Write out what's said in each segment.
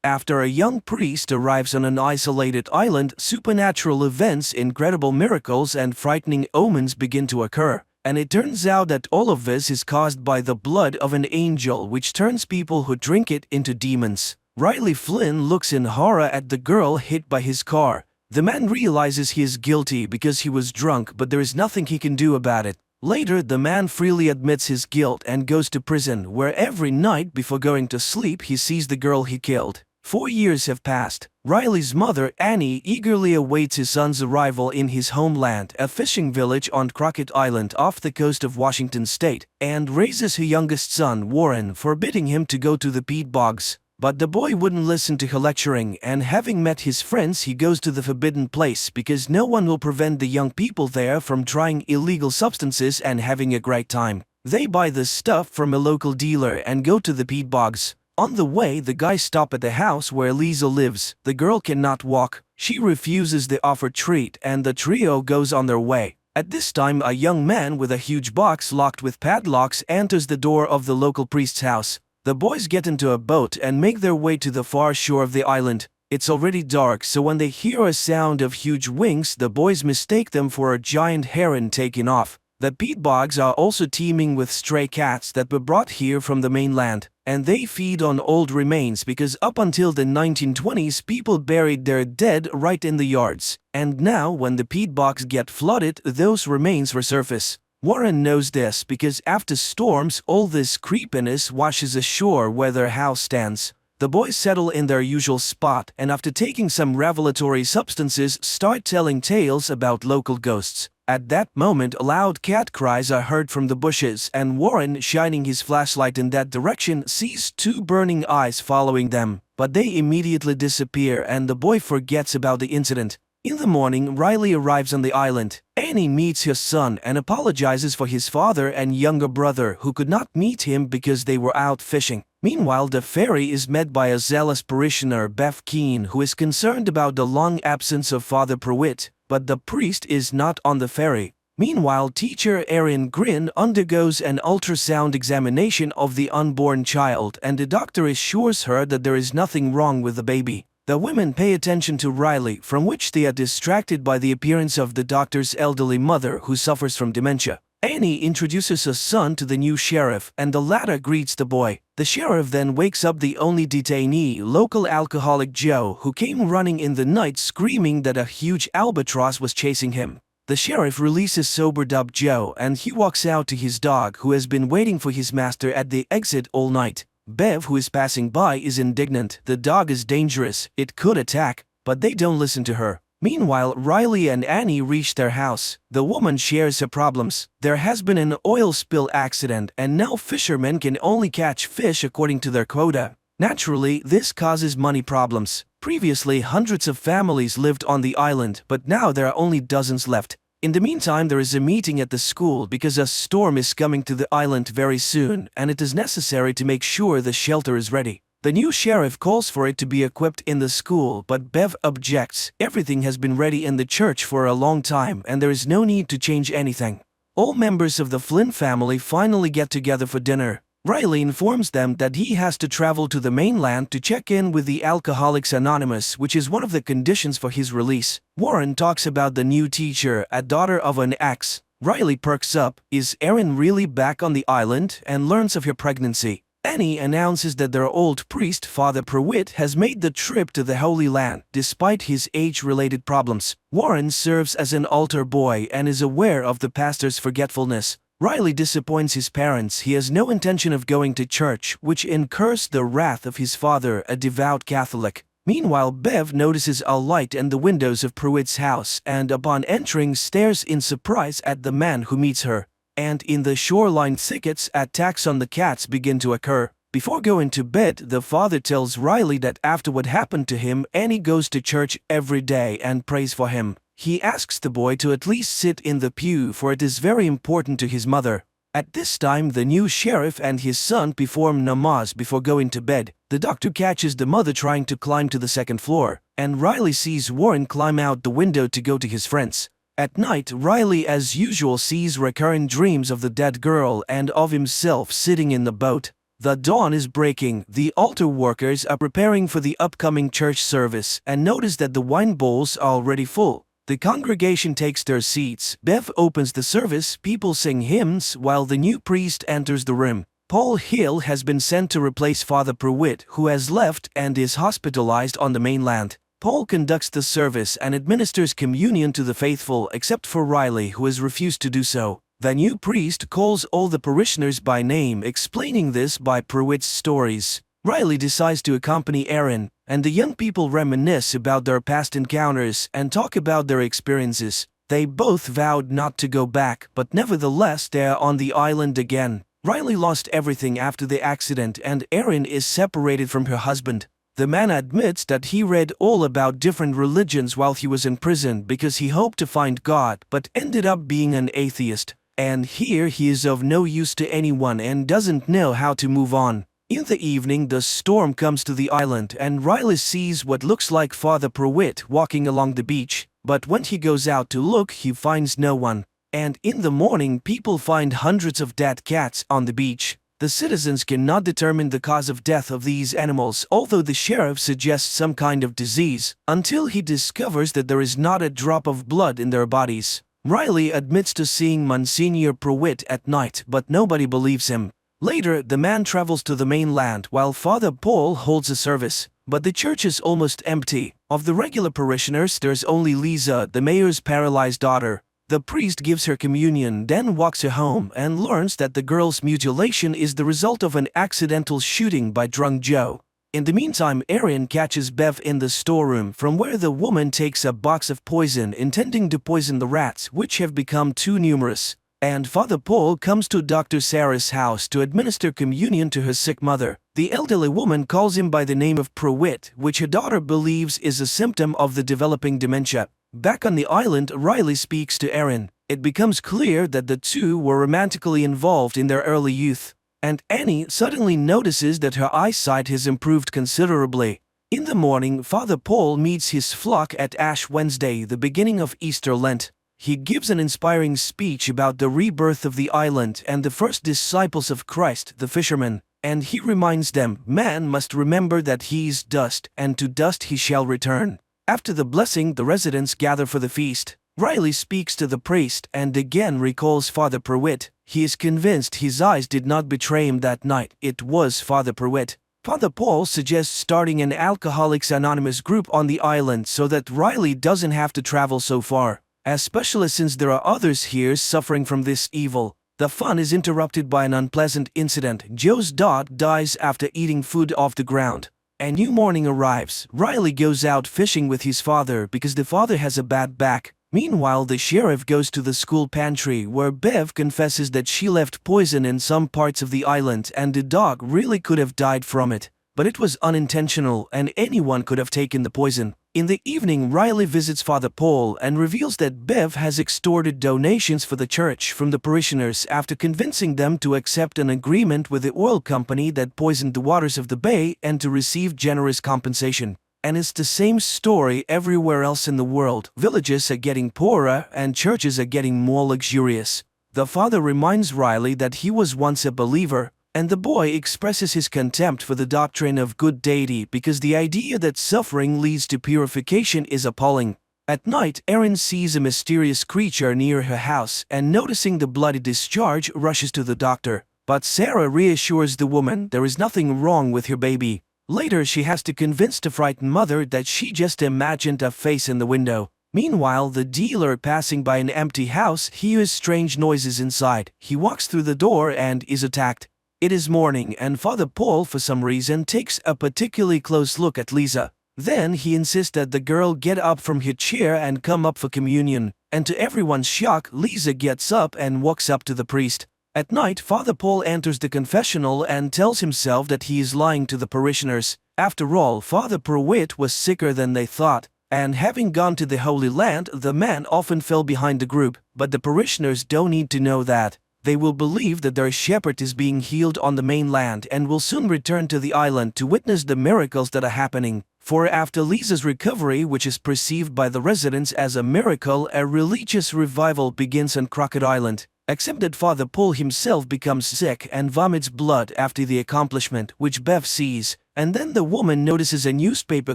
After a young priest arrives on an isolated island, supernatural events, incredible miracles, and frightening omens begin to occur. And it turns out that all of this is caused by the blood of an angel, which turns people who drink it into demons. Riley Flynn looks in horror at the girl hit by his car. The man realizes he is guilty because he was drunk, but there is nothing he can do about it. Later, the man freely admits his guilt and goes to prison, where every night before going to sleep he sees the girl he killed. 4 years have passed. Riley's mother, Annie, eagerly awaits his son's arrival in his homeland, a fishing village on Crockett Island off the coast of Washington state, and raises her youngest son, Warren, forbidding him to go to the peat bogs. But the boy wouldn't listen to her lecturing, and having met his friends, he goes to the forbidden place because no one will prevent the young people there from trying illegal substances and having a great time. They buy the stuff from a local dealer and go to the peat bogs. On the way, the guys stop at the house where Lisa lives. The girl cannot walk. She refuses the offered treat, and the trio goes on their way. At this time, a young man with a huge box locked with padlocks enters the door of the local priest's house. The boys get into a boat and make their way to the far shore of the island. It's already dark, so when they hear a sound of huge wings, the boys mistake them for a giant heron taking off. The peat bogs are also teeming with stray cats that were brought here from the mainland, and they feed on old remains because up until the 1920s people buried their dead right in the yards. And now, when the peat bogs get flooded, those remains resurface. Warren knows this because after storms, all this creepiness washes ashore where their house stands. The boys settle in their usual spot, and after taking some revelatory substances, start telling tales about local ghosts. At that moment, loud cat cries are heard from the bushes, and Warren, shining his flashlight in that direction, sees 2 burning eyes following them. But they immediately disappear, and the boy forgets about the incident. In the morning, Riley arrives on the island. Annie meets her son and apologizes for his father and younger brother who could not meet him because they were out fishing. Meanwhile, the ferry is met by a zealous parishioner, Bev Keane, who is concerned about the long absence of Father Pruitt, but the priest is not on the ferry. Meanwhile, teacher Erin Grin undergoes an ultrasound examination of the unborn child, and the doctor assures her that there is nothing wrong with the baby. The women pay attention to Riley, from which they are distracted by the appearance of the doctor's elderly mother who suffers from dementia. Annie introduces her son to the new sheriff, and the latter greets the boy. The sheriff then wakes up the only detainee, local alcoholic Joe, who came running in the night screaming that a huge albatross was chasing him. The sheriff releases sobered-up Joe, and he walks out to his dog, who has been waiting for his master at the exit all night. Bev, who is passing by, is indignant. The dog is dangerous, it could attack, but they don't listen to her. Meanwhile, Riley and Annie reach their house. The woman shares her problems. There has been an oil spill accident, and now fishermen can only catch fish according to their quota. Naturally, this causes money problems. Previously, hundreds of families lived on the island, but now there are only dozens left. In the meantime, there is a meeting at the school because a storm is coming to the island very soon, and it is necessary to make sure the shelter is ready. The new sheriff calls for it to be equipped in the school, but Bev objects. Everything has been ready in the church for a long time, and there is no need to change anything. All members of the Flynn family finally get together for dinner. Riley informs them that he has to travel to the mainland to check in with the Alcoholics Anonymous, which is one of the conditions for his release. Warren talks about the new teacher, a daughter of an ex. Riley perks up. Is Erin really back on the island? And learns of her pregnancy. Annie announces that their old priest, Father Pruitt, has made the trip to the Holy Land, despite his age-related problems. Warren serves as an altar boy and is aware of the pastor's forgetfulness. Riley disappoints his parents. He has no intention of going to church, which incurs the wrath of his father, a devout Catholic. Meanwhile, Bev notices a light in the windows of Pruitt's house and, upon entering, stares in surprise at the man who meets her. And in the shoreline thickets, attacks on the cats begin to occur. Before going to bed, the father tells Riley that after what happened to him, Annie goes to church every day and prays for him. He asks the boy to at least sit in the pew, for it is very important to his mother. At this time, the new sheriff and his son perform namaz before going to bed. The doctor catches the mother trying to climb to the second floor, and Riley sees Warren climb out the window to go to his friends. At night, Riley as usual sees recurrent dreams of the dead girl and of himself sitting in the boat. The dawn is breaking, the altar workers are preparing for the upcoming church service and notice that the wine bowls are already full. The congregation takes their seats, Bev opens the service, people sing hymns while the new priest enters the room. Paul Hill has been sent to replace Father Pruitt, who has left and is hospitalized on the mainland. Paul conducts the service and administers communion to the faithful except for Riley, who has refused to do so. The new priest calls all the parishioners by name, explaining this by Pruitt's stories. Riley decides to accompany Aaron, and the young people reminisce about their past encounters and talk about their experiences. They both vowed not to go back, but nevertheless they are on the island again. Riley lost everything after the accident and Erin is separated from her husband. The man admits that he read all about different religions while he was in prison because he hoped to find God but ended up being an atheist. And here he is of no use to anyone and doesn't know how to move on. In the evening, the storm comes to the island and Riley sees what looks like Father Pruitt walking along the beach, but when he goes out to look, he finds no one. And in the morning, people find hundreds of dead cats on the beach. The citizens cannot determine the cause of death of these animals, although the sheriff suggests some kind of disease, until he discovers that there is not a drop of blood in their bodies. Riley admits to seeing Monsignor Pruitt at night, but nobody believes him. Later, the man travels to the mainland while Father Paul holds a service, but the church is almost empty. Of the regular parishioners, there's only Lisa, the mayor's paralyzed daughter. The priest gives her communion, then walks her home and learns that the girl's mutilation is the result of an accidental shooting by drunk Joe. In the meantime, Erin catches Bev in the storeroom, from where the woman takes a box of poison intending to poison the rats, which have become too numerous. And Father Paul comes to Dr. Sarah's house to administer communion to her sick mother. The elderly woman calls him by the name of Pruitt, which her daughter believes is a symptom of the developing dementia. Back on the island, Riley speaks to Erin. It becomes clear that the two were romantically involved in their early youth. And Annie suddenly notices that her eyesight has improved considerably. In the morning, Father Paul meets his flock at Ash Wednesday, the beginning of Easter Lent. He gives an inspiring speech about the rebirth of the island and the first disciples of Christ, the fishermen. And he reminds them, man must remember that he is dust, and to dust he shall return. After the blessing, the residents gather for the feast. Riley speaks to the priest and again recalls Father Pruitt. He is convinced his eyes did not betray him that night. It was Father Pruitt. Father Paul suggests starting an Alcoholics Anonymous group on the island so that Riley doesn't have to travel so far, especially since there are others here suffering from this evil. The fun is interrupted by an unpleasant incident. Joe's dog dies after eating food off the ground. A new morning arrives. Riley goes out fishing with his father because the father has a bad back. Meanwhile, the sheriff goes to the school pantry where Bev confesses that she left poison in some parts of the island and the dog really could have died from it. But it was unintentional and anyone could have taken the poison. In the evening, Riley visits Father Paul and reveals that Bev has extorted donations for the church from the parishioners after convincing them to accept an agreement with the oil company that poisoned the waters of the bay and to receive generous compensation. And it's the same story everywhere else in the world. Villages are getting poorer and churches are getting more luxurious. The father reminds Riley that he was once a believer, and the boy expresses his contempt for the doctrine of good deity because the idea that suffering leads to purification is appalling. At night, Erin sees a mysterious creature near her house and noticing the bloody discharge rushes to the doctor. But Sarah reassures the woman there is nothing wrong with her baby. Later, she has to convince the frightened mother that she just imagined a face in the window. Meanwhile, the dealer passing by an empty house hears strange noises inside. He walks through the door and is attacked. It is morning and Father Paul for some reason takes a particularly close look at Lisa. Then he insists that the girl get up from her chair and come up for communion, and to everyone's shock, Lisa gets up and walks up to the priest. At night, Father Paul enters the confessional and tells himself that he is lying to the parishioners. After all, Father Pruitt was sicker than they thought, and having gone to the Holy Land, the man often fell behind the group, but the parishioners don't need to know that. They will believe that their shepherd is being healed on the mainland and will soon return to the island to witness the miracles that are happening. For after Lisa's recovery, which is perceived by the residents as a miracle, a religious revival begins on Crockett Island. except that Father Paul himself becomes sick and vomits blood after the accomplishment, which Bev sees, and then the woman notices a newspaper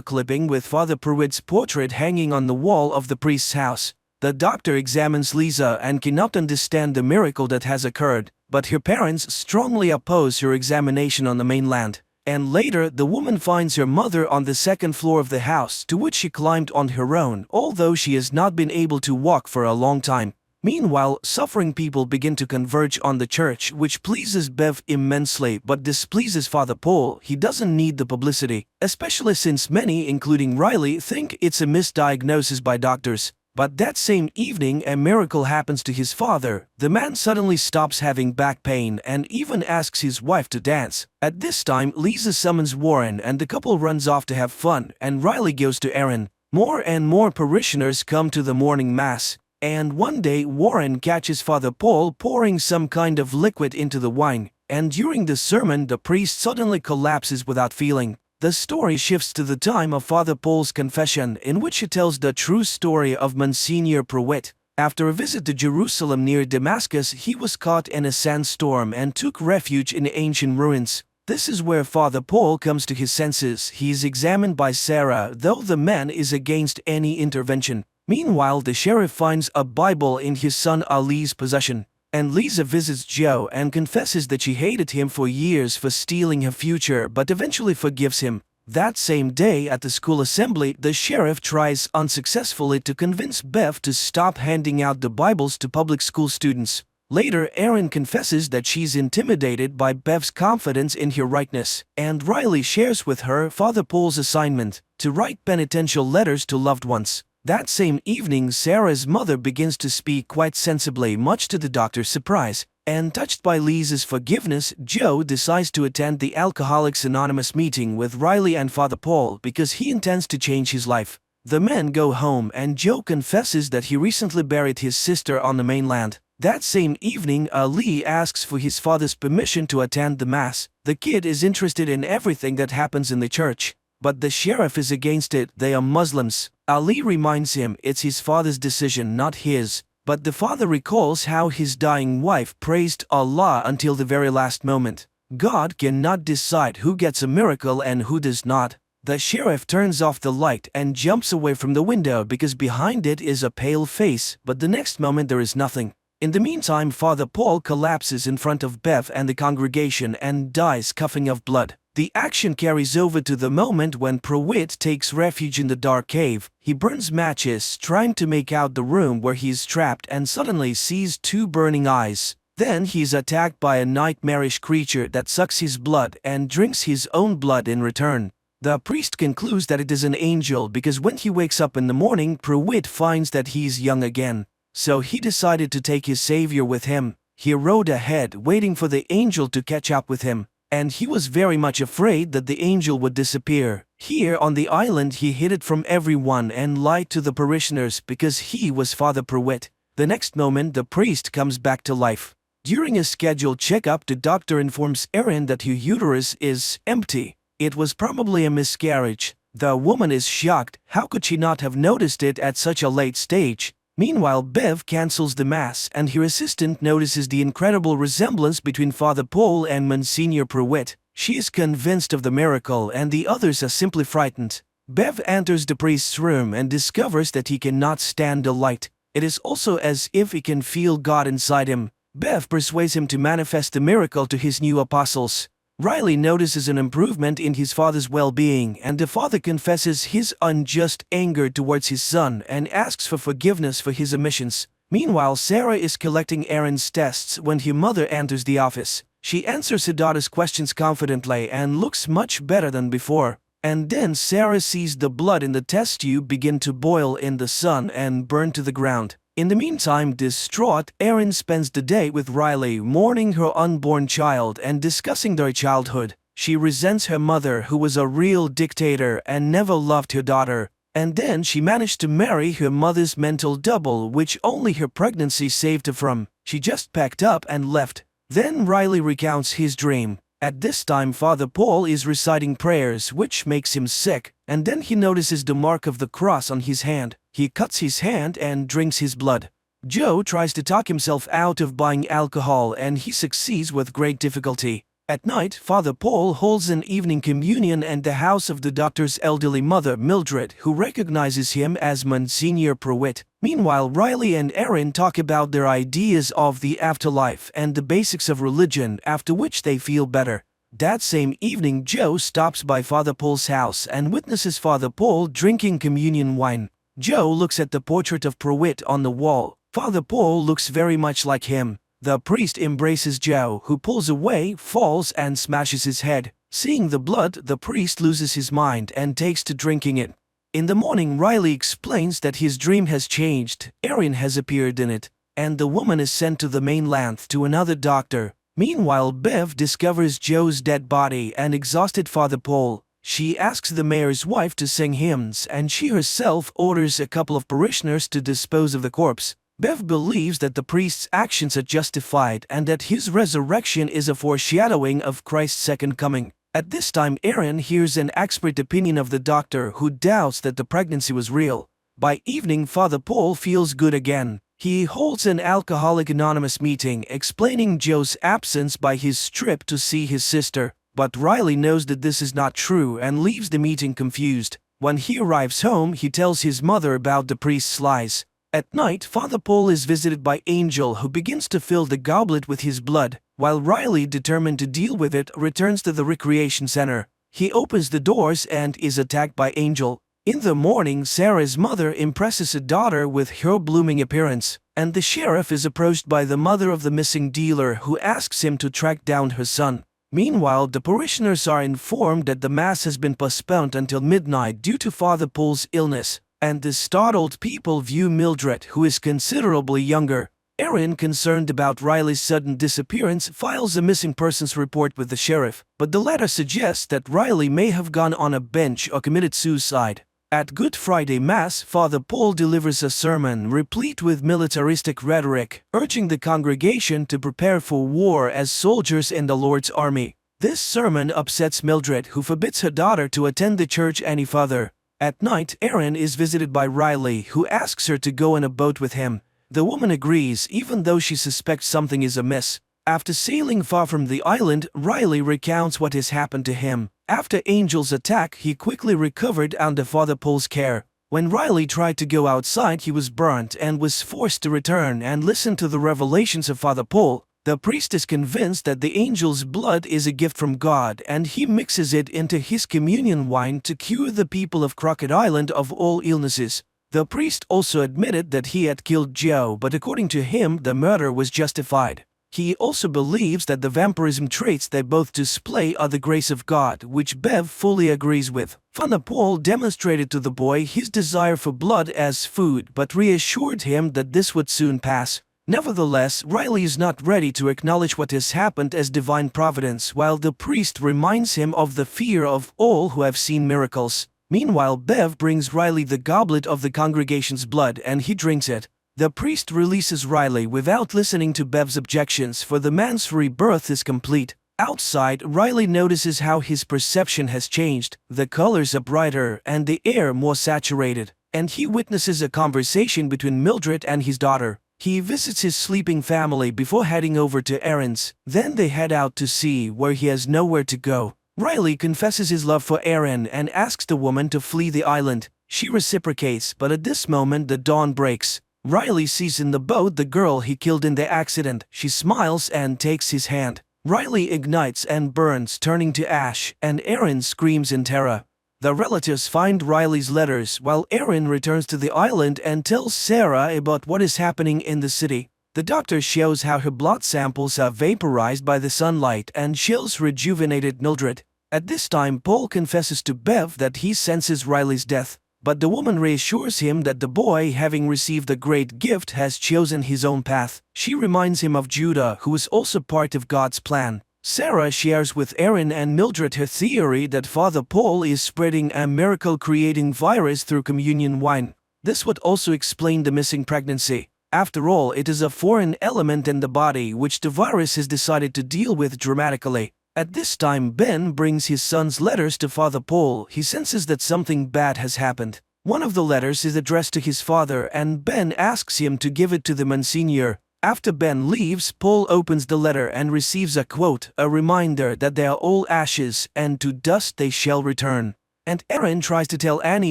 clipping with Father Pruitt's portrait hanging on the wall of the priest's house. The doctor examines Lisa and cannot understand the miracle that has occurred, but her parents strongly oppose her examination on the mainland. And later, the woman finds her mother on the second floor of the house, to which she climbed on her own, although she has not been able to walk for a long time. Meanwhile, suffering people begin to converge on the church, which pleases Bev immensely but displeases Father Paul. He doesn't need the publicity, especially since many, including Riley, think it's a misdiagnosis by doctors. But that same evening, a miracle happens to his father. The man suddenly stops having back pain and even asks his wife to dance. At this time, Lisa summons Warren and the couple runs off to have fun, and Riley goes to Aaron. More and more parishioners come to the morning mass, and one day Warren catches Father Paul pouring some kind of liquid into the wine, and during the sermon the priest suddenly collapses without feeling. The story shifts to the time of Father Paul's confession, in which he tells the true story of Monsignor Pruitt. After a visit to Jerusalem near Damascus, he was caught in a sandstorm and took refuge in ancient ruins. This is where Father Paul comes to his senses. He is examined by Sarah, though the man is against any intervention. Meanwhile, the sheriff finds a Bible in his son Ali's possession, and Lisa visits Joe and confesses that she hated him for years for stealing her future, but eventually forgives him. That same day at the school assembly, the sheriff tries unsuccessfully to convince Bev to stop handing out the Bibles to public school students. Later, Erin confesses that she's intimidated by Bev's confidence in her rightness, and Riley shares with her Father Paul's assignment to write penitential letters to loved ones. That same evening, Sarah's mother begins to speak quite sensibly, much to the doctor's surprise. And touched by Lisa's forgiveness, Joe decides to attend the Alcoholics Anonymous meeting with Riley and Father Paul because he intends to change his life. The men go home and Joe confesses that he recently buried his sister on the mainland. That same evening, Ali asks for his father's permission to attend the mass. The kid is interested in everything that happens in the church, but the sheriff is against it. They are Muslims. Ali reminds him it's his father's decision, not his. But the father recalls how his dying wife praised Allah until the very last moment. God cannot decide who gets a miracle and who does not. The sheriff turns off the light and jumps away from the window because behind it is a pale face, but the next moment there is nothing. In the meantime, Father Paul collapses in front of Bev and the congregation and dies coughing up blood. The action carries over to the moment when Pruitt takes refuge in the dark cave. He burns matches, trying to make out the room where he is trapped, and suddenly sees two burning eyes. Then he is attacked by a nightmarish creature that sucks his blood and drinks his own blood in return. The priest concludes that it is an angel because when he wakes up in the morning, Pruitt finds that he is young again. So he decided to take his savior with him. He rode ahead, waiting for the angel to catch up with him. And he was very much afraid that the angel would disappear. Here on the island he hid it from everyone and lied to the parishioners because he was Father Pruitt. The next moment the priest comes back to life. During a scheduled checkup, the doctor informs Erin that her uterus is empty. It was probably a miscarriage. The woman is shocked. How could she not have noticed it at such a late stage? Meanwhile, Bev cancels the mass and her assistant notices the incredible resemblance between Father Paul and Monsignor Pruitt. She is convinced of the miracle and the others are simply frightened. Bev enters the priest's room and discovers that he cannot stand the light. It is also as if he can feel God inside him. Bev persuades him to manifest the miracle to his new apostles. Riley notices an improvement in his father's well-being, and the father confesses his unjust anger towards his son and asks for forgiveness for his omissions. Meanwhile, Sarah is collecting Erin's tests when her mother enters the office. She answers her daughter's questions confidently and looks much better than before. And then Sarah sees the blood in the test tube begin to boil in the sun and burn to the ground. In the meantime, distraught, Erin spends the day with Riley, mourning her unborn child and discussing their childhood. She resents her mother, who was a real dictator and never loved her daughter. And then she managed to marry her mother's mental double, which only her pregnancy saved her from. She just packed up and left. Then Riley recounts his dream. At this time, Father Paul is reciting prayers, which makes him sick, and then he notices the mark of the cross on his hand. He cuts his hand and drinks his blood. Joe tries to talk himself out of buying alcohol and he succeeds with great difficulty. At night, Father Paul holds an evening communion at the house of the doctor's elderly mother, Mildred, who recognizes him as Monsignor Pruitt. Meanwhile, Riley and Erin talk about their ideas of the afterlife and the basics of religion, after which they feel better. That same evening, Joe stops by Father Paul's house and witnesses Father Paul drinking communion wine. Joe looks at the portrait of Pruitt on the wall. Father Paul looks very much like him. The priest embraces Joe, who pulls away, falls, and smashes his head. Seeing the blood, the priest loses his mind and takes to drinking it. In the morning, Riley explains that his dream has changed, Erin has appeared in it, and the woman is sent to the mainland to another doctor. Meanwhile, Bev discovers Joe's dead body and exhausted Father Paul. She asks the mayor's wife to sing hymns, and she herself orders a couple of parishioners to dispose of the corpse. Bev believes that the priest's actions are justified and that his resurrection is a foreshadowing of Christ's second coming. At this time, Erin hears an expert opinion of the doctor who doubts that the pregnancy was real. By evening, Father Paul feels good again. He holds an Alcoholics Anonymous meeting explaining Joe's absence by his trip to see his sister, but Riley knows that this is not true and leaves the meeting confused. When he arrives home, he tells his mother about the priest's lies. At night, Father Paul is visited by Angel, who begins to fill the goblet with his blood, while Riley, determined to deal with it, returns to the recreation center. He opens the doors and is attacked by Angel. In the morning, Sarah's mother impresses her daughter with her blooming appearance, and the sheriff is approached by the mother of the missing dealer, who asks him to track down her son. Meanwhile, the parishioners are informed that the Mass has been postponed until midnight due to Father Paul's illness, and the startled people view Mildred, who is considerably younger. Erin, concerned about Riley's sudden disappearance, files a missing persons report with the sheriff, but the latter suggests that Riley may have gone on a bench or committed suicide. At Good Friday Mass, Father Paul delivers a sermon replete with militaristic rhetoric, urging the congregation to prepare for war as soldiers in the Lord's army. This sermon upsets Mildred, who forbids her daughter to attend the church any further. At night, Erin is visited by Riley, who asks her to go on a boat with him. The woman agrees, even though she suspects something is amiss. After sailing far from the island, Riley recounts what has happened to him. After Angel's attack, he quickly recovered under Father Paul's care. When Riley tried to go outside, he was burnt and was forced to return and listen to the revelations of Father Paul. The priest is convinced that the angel's blood is a gift from God, and he mixes it into his communion wine to cure the people of Crockett Island of all illnesses. The priest also admitted that he had killed Joe, but according to him, the murder was justified. He also believes that the vampirism traits they both display are the grace of God, which Bev fully agrees with. Father Paul demonstrated to the boy his desire for blood as food, but reassured him that this would soon pass. Nevertheless, Riley is not ready to acknowledge what has happened as divine providence, while the priest reminds him of the fear of all who have seen miracles. Meanwhile, Bev brings Riley the goblet of the congregation's blood and he drinks it. The priest releases Riley without listening to Bev's objections, for the man's rebirth is complete. Outside, Riley notices how his perception has changed. The colors are brighter and the air more saturated, and he witnesses a conversation between Mildred and his daughter. He visits his sleeping family before heading over to Erin's. Then they head out to sea, where he has nowhere to go. Riley confesses his love for Erin and asks the woman to flee the island. She reciprocates, but at this moment the dawn breaks. Riley sees in the boat the girl he killed in the accident. She smiles and takes his hand. Riley ignites and burns, turning to ash, and Erin screams in terror. The relatives find Riley's letters, while Erin returns to the island and tells Sarah about what is happening in the city. The doctor shows how her blood samples are vaporized by the sunlight and shows rejuvenated Mildred. At this time, Paul confesses to Bev that he senses Riley's death, but the woman reassures him that the boy, having received a great gift, has chosen his own path. She reminds him of Judah, who is also part of God's plan. Sarah shares with Erin and Mildred her theory that Father Paul is spreading a miracle-creating virus through communion wine. This would also explain the missing pregnancy. After all, it is a foreign element in the body which the virus has decided to deal with dramatically. At this time, Ben brings his son's letters to Father Paul. He senses that something bad has happened. One of the letters is addressed to his father, and Ben asks him to give it to the Monsignor. After Ben leaves, Paul opens the letter and receives a quote, a reminder that they are all ashes, and to dust they shall return. And Aaron tries to tell Annie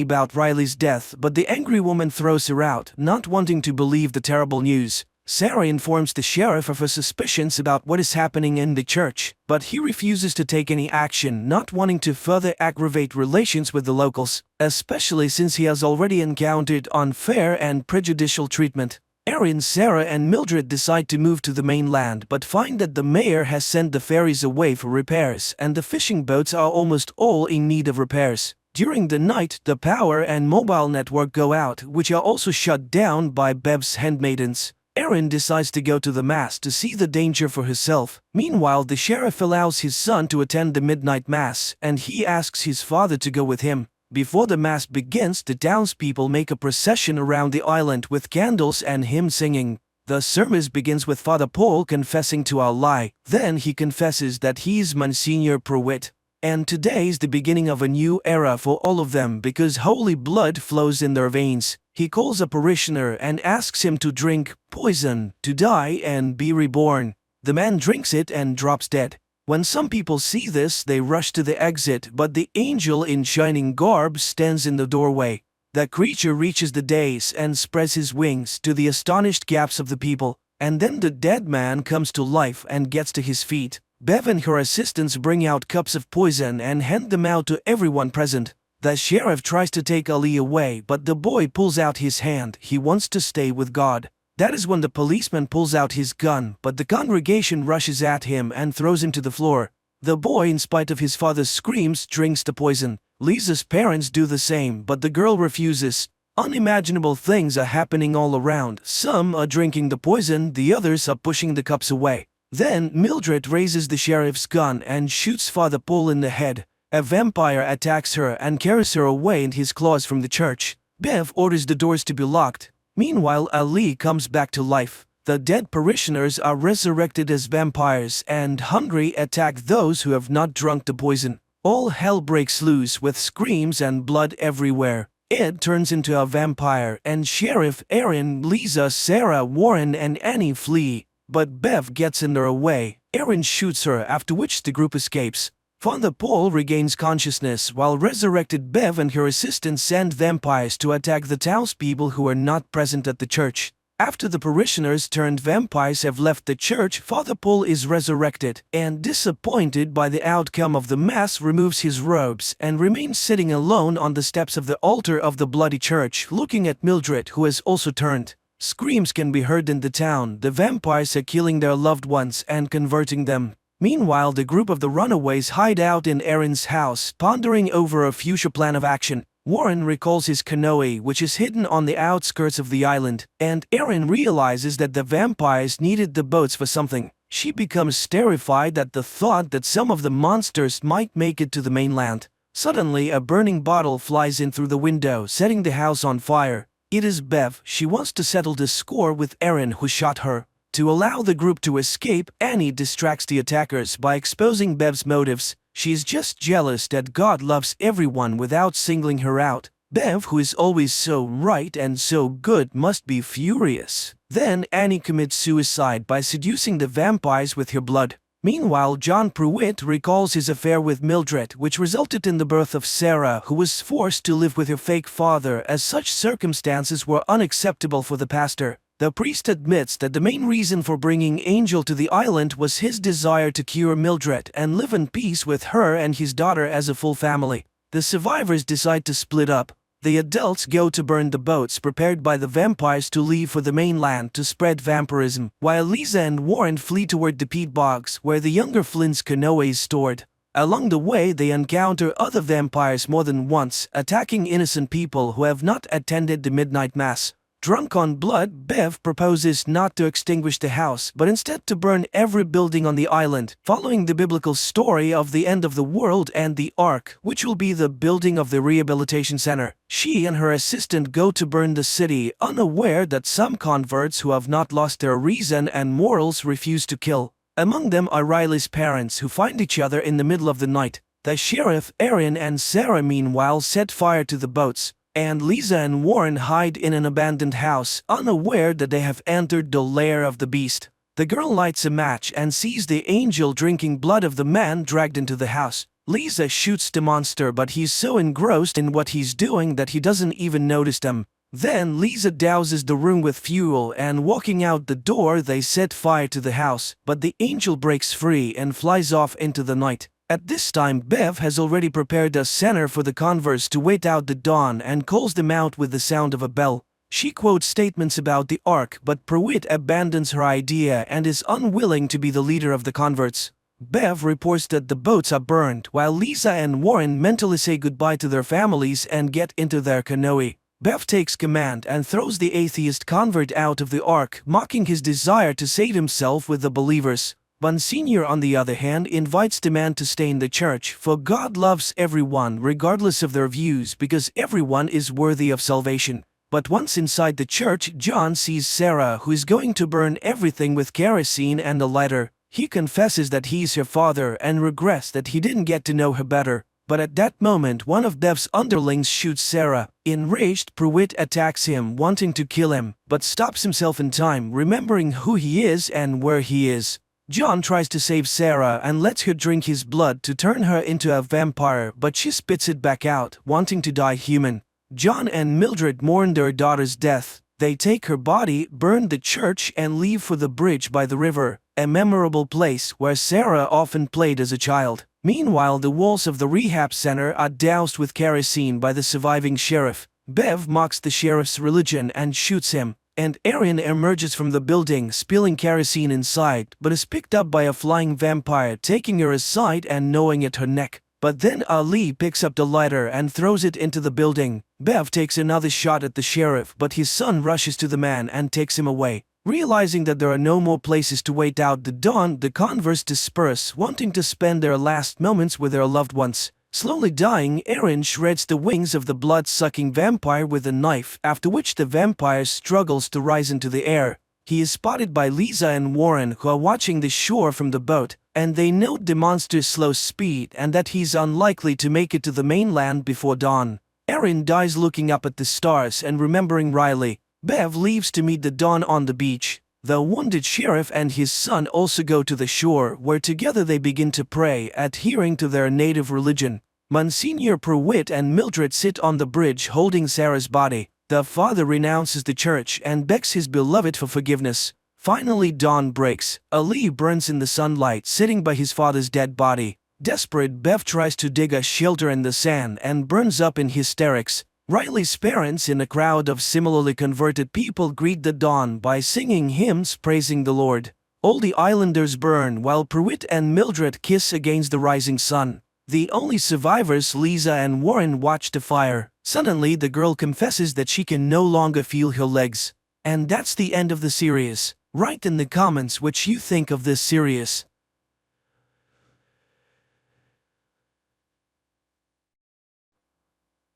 about Riley's death, but the angry woman throws her out, not wanting to believe the terrible news. Sarah informs the sheriff of her suspicions about what is happening in the church, but he refuses to take any action, not wanting to further aggravate relations with the locals, especially since he has already encountered unfair and prejudicial treatment. Aaron, Sarah, and Mildred decide to move to the mainland, but find that the mayor has sent the ferries away for repairs, and the fishing boats are almost all in need of repairs. During the night, the power and mobile network go out, which are also shut down by Bev's handmaidens. Aaron decides to go to the mass to see the danger for herself. Meanwhile, the sheriff allows his son to attend the midnight mass, and he asks his father to go with him. Before the mass begins, the townspeople make a procession around the island with candles and hymn singing. The service begins with Father Paul confessing to our lie. Then he confesses that he is Monsignor Pruitt. And today is the beginning of a new era for all of them because holy blood flows in their veins. He calls a parishioner and asks him to drink poison, to die and be reborn. The man drinks it and drops dead. When some people see this, they rush to the exit, but the angel in shining garb stands in the doorway. The creature reaches the dais and spreads his wings to the astonished gaps of the people, and then the dead man comes to life and gets to his feet. Bev and her assistants bring out cups of poison and hand them out to everyone present. The sheriff tries to take Ali away, but the boy pulls out his hand. He wants to stay with God. That is when the policeman pulls out his gun, but the congregation rushes at him and throws him to the floor. The boy, in spite of his father's screams, drinks the poison. Lisa's parents do the same, but the girl refuses. Unimaginable things are happening all around. Some are drinking the poison, the others are pushing the cups away. Then Mildred raises the sheriff's gun and shoots Father Paul in the head. A vampire attacks her and carries her away in his claws from the church. Bev orders the doors to be locked. Meanwhile, Ali comes back to life. The dead parishioners are resurrected as vampires and hungry attack those who have not drunk the poison. All hell breaks loose with screams and blood everywhere. Ed turns into a vampire and Sheriff Aaron, Lisa, Sarah, Warren, and Annie flee. But Bev gets in their way. Aaron shoots her, after which the group escapes. Father Paul regains consciousness while resurrected Bev and her assistants send vampires to attack the townspeople who are not present at the church. After the parishioners turned vampires have left the church, Father Paul is resurrected and, disappointed by the outcome of the mass, removes his robes and remains sitting alone on the steps of the altar of the bloody church, looking at Mildred, who has also turned. Screams can be heard in the town. The vampires are killing their loved ones and converting them. Meanwhile, the group of the runaways hide out in Aaron's house, pondering over a future plan of action. Warren recalls his canoe, which is hidden on the outskirts of the island, and Aaron realizes that the vampires needed the boats for something. She becomes terrified at the thought that some of the monsters might make it to the mainland. Suddenly, a burning bottle flies in through the window, setting the house on fire. It is Bev. She wants to settle the score with Aaron, who shot her. To allow the group to escape, Annie distracts the attackers by exposing Bev's motives. She is just jealous that God loves everyone without singling her out. Bev, who is always so right and so good, must be furious. Then Annie commits suicide by seducing the vampires with her blood. Meanwhile, John Pruitt recalls his affair with Mildred, which resulted in the birth of Sarah, who was forced to live with her fake father, as such circumstances were unacceptable for the pastor. The priest admits that the main reason for bringing Angel to the island was his desire to cure Mildred and live in peace with her and his daughter as a full family. The survivors decide to split up. The adults go to burn the boats prepared by the vampires to leave for the mainland to spread vampirism, while Lisa and Warren flee toward the peat bogs where the younger Flynn's canoe is stored. Along the way, they encounter other vampires more than once, attacking innocent people who have not attended the midnight mass. Drunk on blood, Bev proposes not to extinguish the house, but instead to burn every building on the island, following the biblical story of the end of the world and the ark, which will be the building of the rehabilitation center. She and her assistant go to burn the city, unaware that some converts who have not lost their reason and morals refuse to kill. Among them are Riley's parents, who find each other in the middle of the night. The sheriff, Aaron, and Sarah meanwhile set fire to the boats. and Lisa and Warren hide in an abandoned house, unaware that they have entered the lair of the beast. The girl lights a match and sees the angel drinking blood of the man dragged into the house. Lisa shoots the monster, but he's so engrossed in what he's doing that he doesn't even notice them. Then Lisa douses the room with fuel, and walking out the door they set fire to the house, but the angel breaks free and flies off into the night. At this time Bev has already prepared a center for the converse to wait out the dawn and calls them out with the sound of a bell. She quotes statements about the Ark, but Pruitt abandons her idea and is unwilling to be the leader of the converts. Bev reports that the boats are burned, while Lisa and Warren mentally say goodbye to their families and get into their canoe. Bev takes command and throws the atheist convert out of the Ark, mocking his desire to save himself with the believers. Monsignor, on the other hand, invites the man to stay in the church, for God loves everyone regardless of their views because everyone is worthy of salvation. But once inside the church, John sees Sarah, who is going to burn everything with kerosene and a lighter. He confesses that he's her father and regrets that he didn't get to know her better. But at that moment, one of Bev's underlings shoots Sarah. Enraged, Pruitt attacks him, wanting to kill him, but stops himself in time, remembering who he is and where he is. John tries to save Sarah and lets her drink his blood to turn her into a vampire, but she spits it back out, wanting to die human. John and Mildred mourn their daughter's death. They take her body, burn the church, and leave for the bridge by the river, a memorable place where Sarah often played as a child. Meanwhile, the walls of the rehab center are doused with kerosene by the surviving sheriff. Bev mocks the sheriff's religion and shoots him, and Erin emerges from the building, spilling kerosene inside, but is picked up by a flying vampire, taking her aside and gnawing at her neck. But then Ali picks up the lighter and throws it into the building. Bev takes another shot at the sheriff, but his son rushes to the man and takes him away. Realizing that there are no more places to wait out the dawn, the converts disperse, wanting to spend their last moments with their loved ones. Slowly dying, Erin shreds the wings of the blood-sucking vampire with a knife, after which the vampire struggles to rise into the air. He is spotted by Lisa and Warren, who are watching the shore from the boat, and they note the monster's slow speed and that he's unlikely to make it to the mainland before dawn. Erin dies looking up at the stars and remembering Riley. Bev leaves to meet the dawn on the beach. The wounded sheriff and his son also go to the shore, where together they begin to pray, adhering to their native religion. Monsignor Pruitt and Mildred sit on the bridge holding Sarah's body. The father renounces the church and begs his beloved for forgiveness. Finally, dawn breaks. Ali burns in the sunlight, sitting by his father's dead body. Desperate, Bev tries to dig a shelter in the sand and burns up in hysterics. Riley's parents, in a crowd of similarly converted people, greet the dawn by singing hymns praising the Lord. All the islanders burn while Pruitt and Mildred kiss against the rising sun. The only survivors, Lisa and Warren, watch the fire. Suddenly, the girl confesses that she can no longer feel her legs. And that's the end of the series. Write in the comments what you think of this series.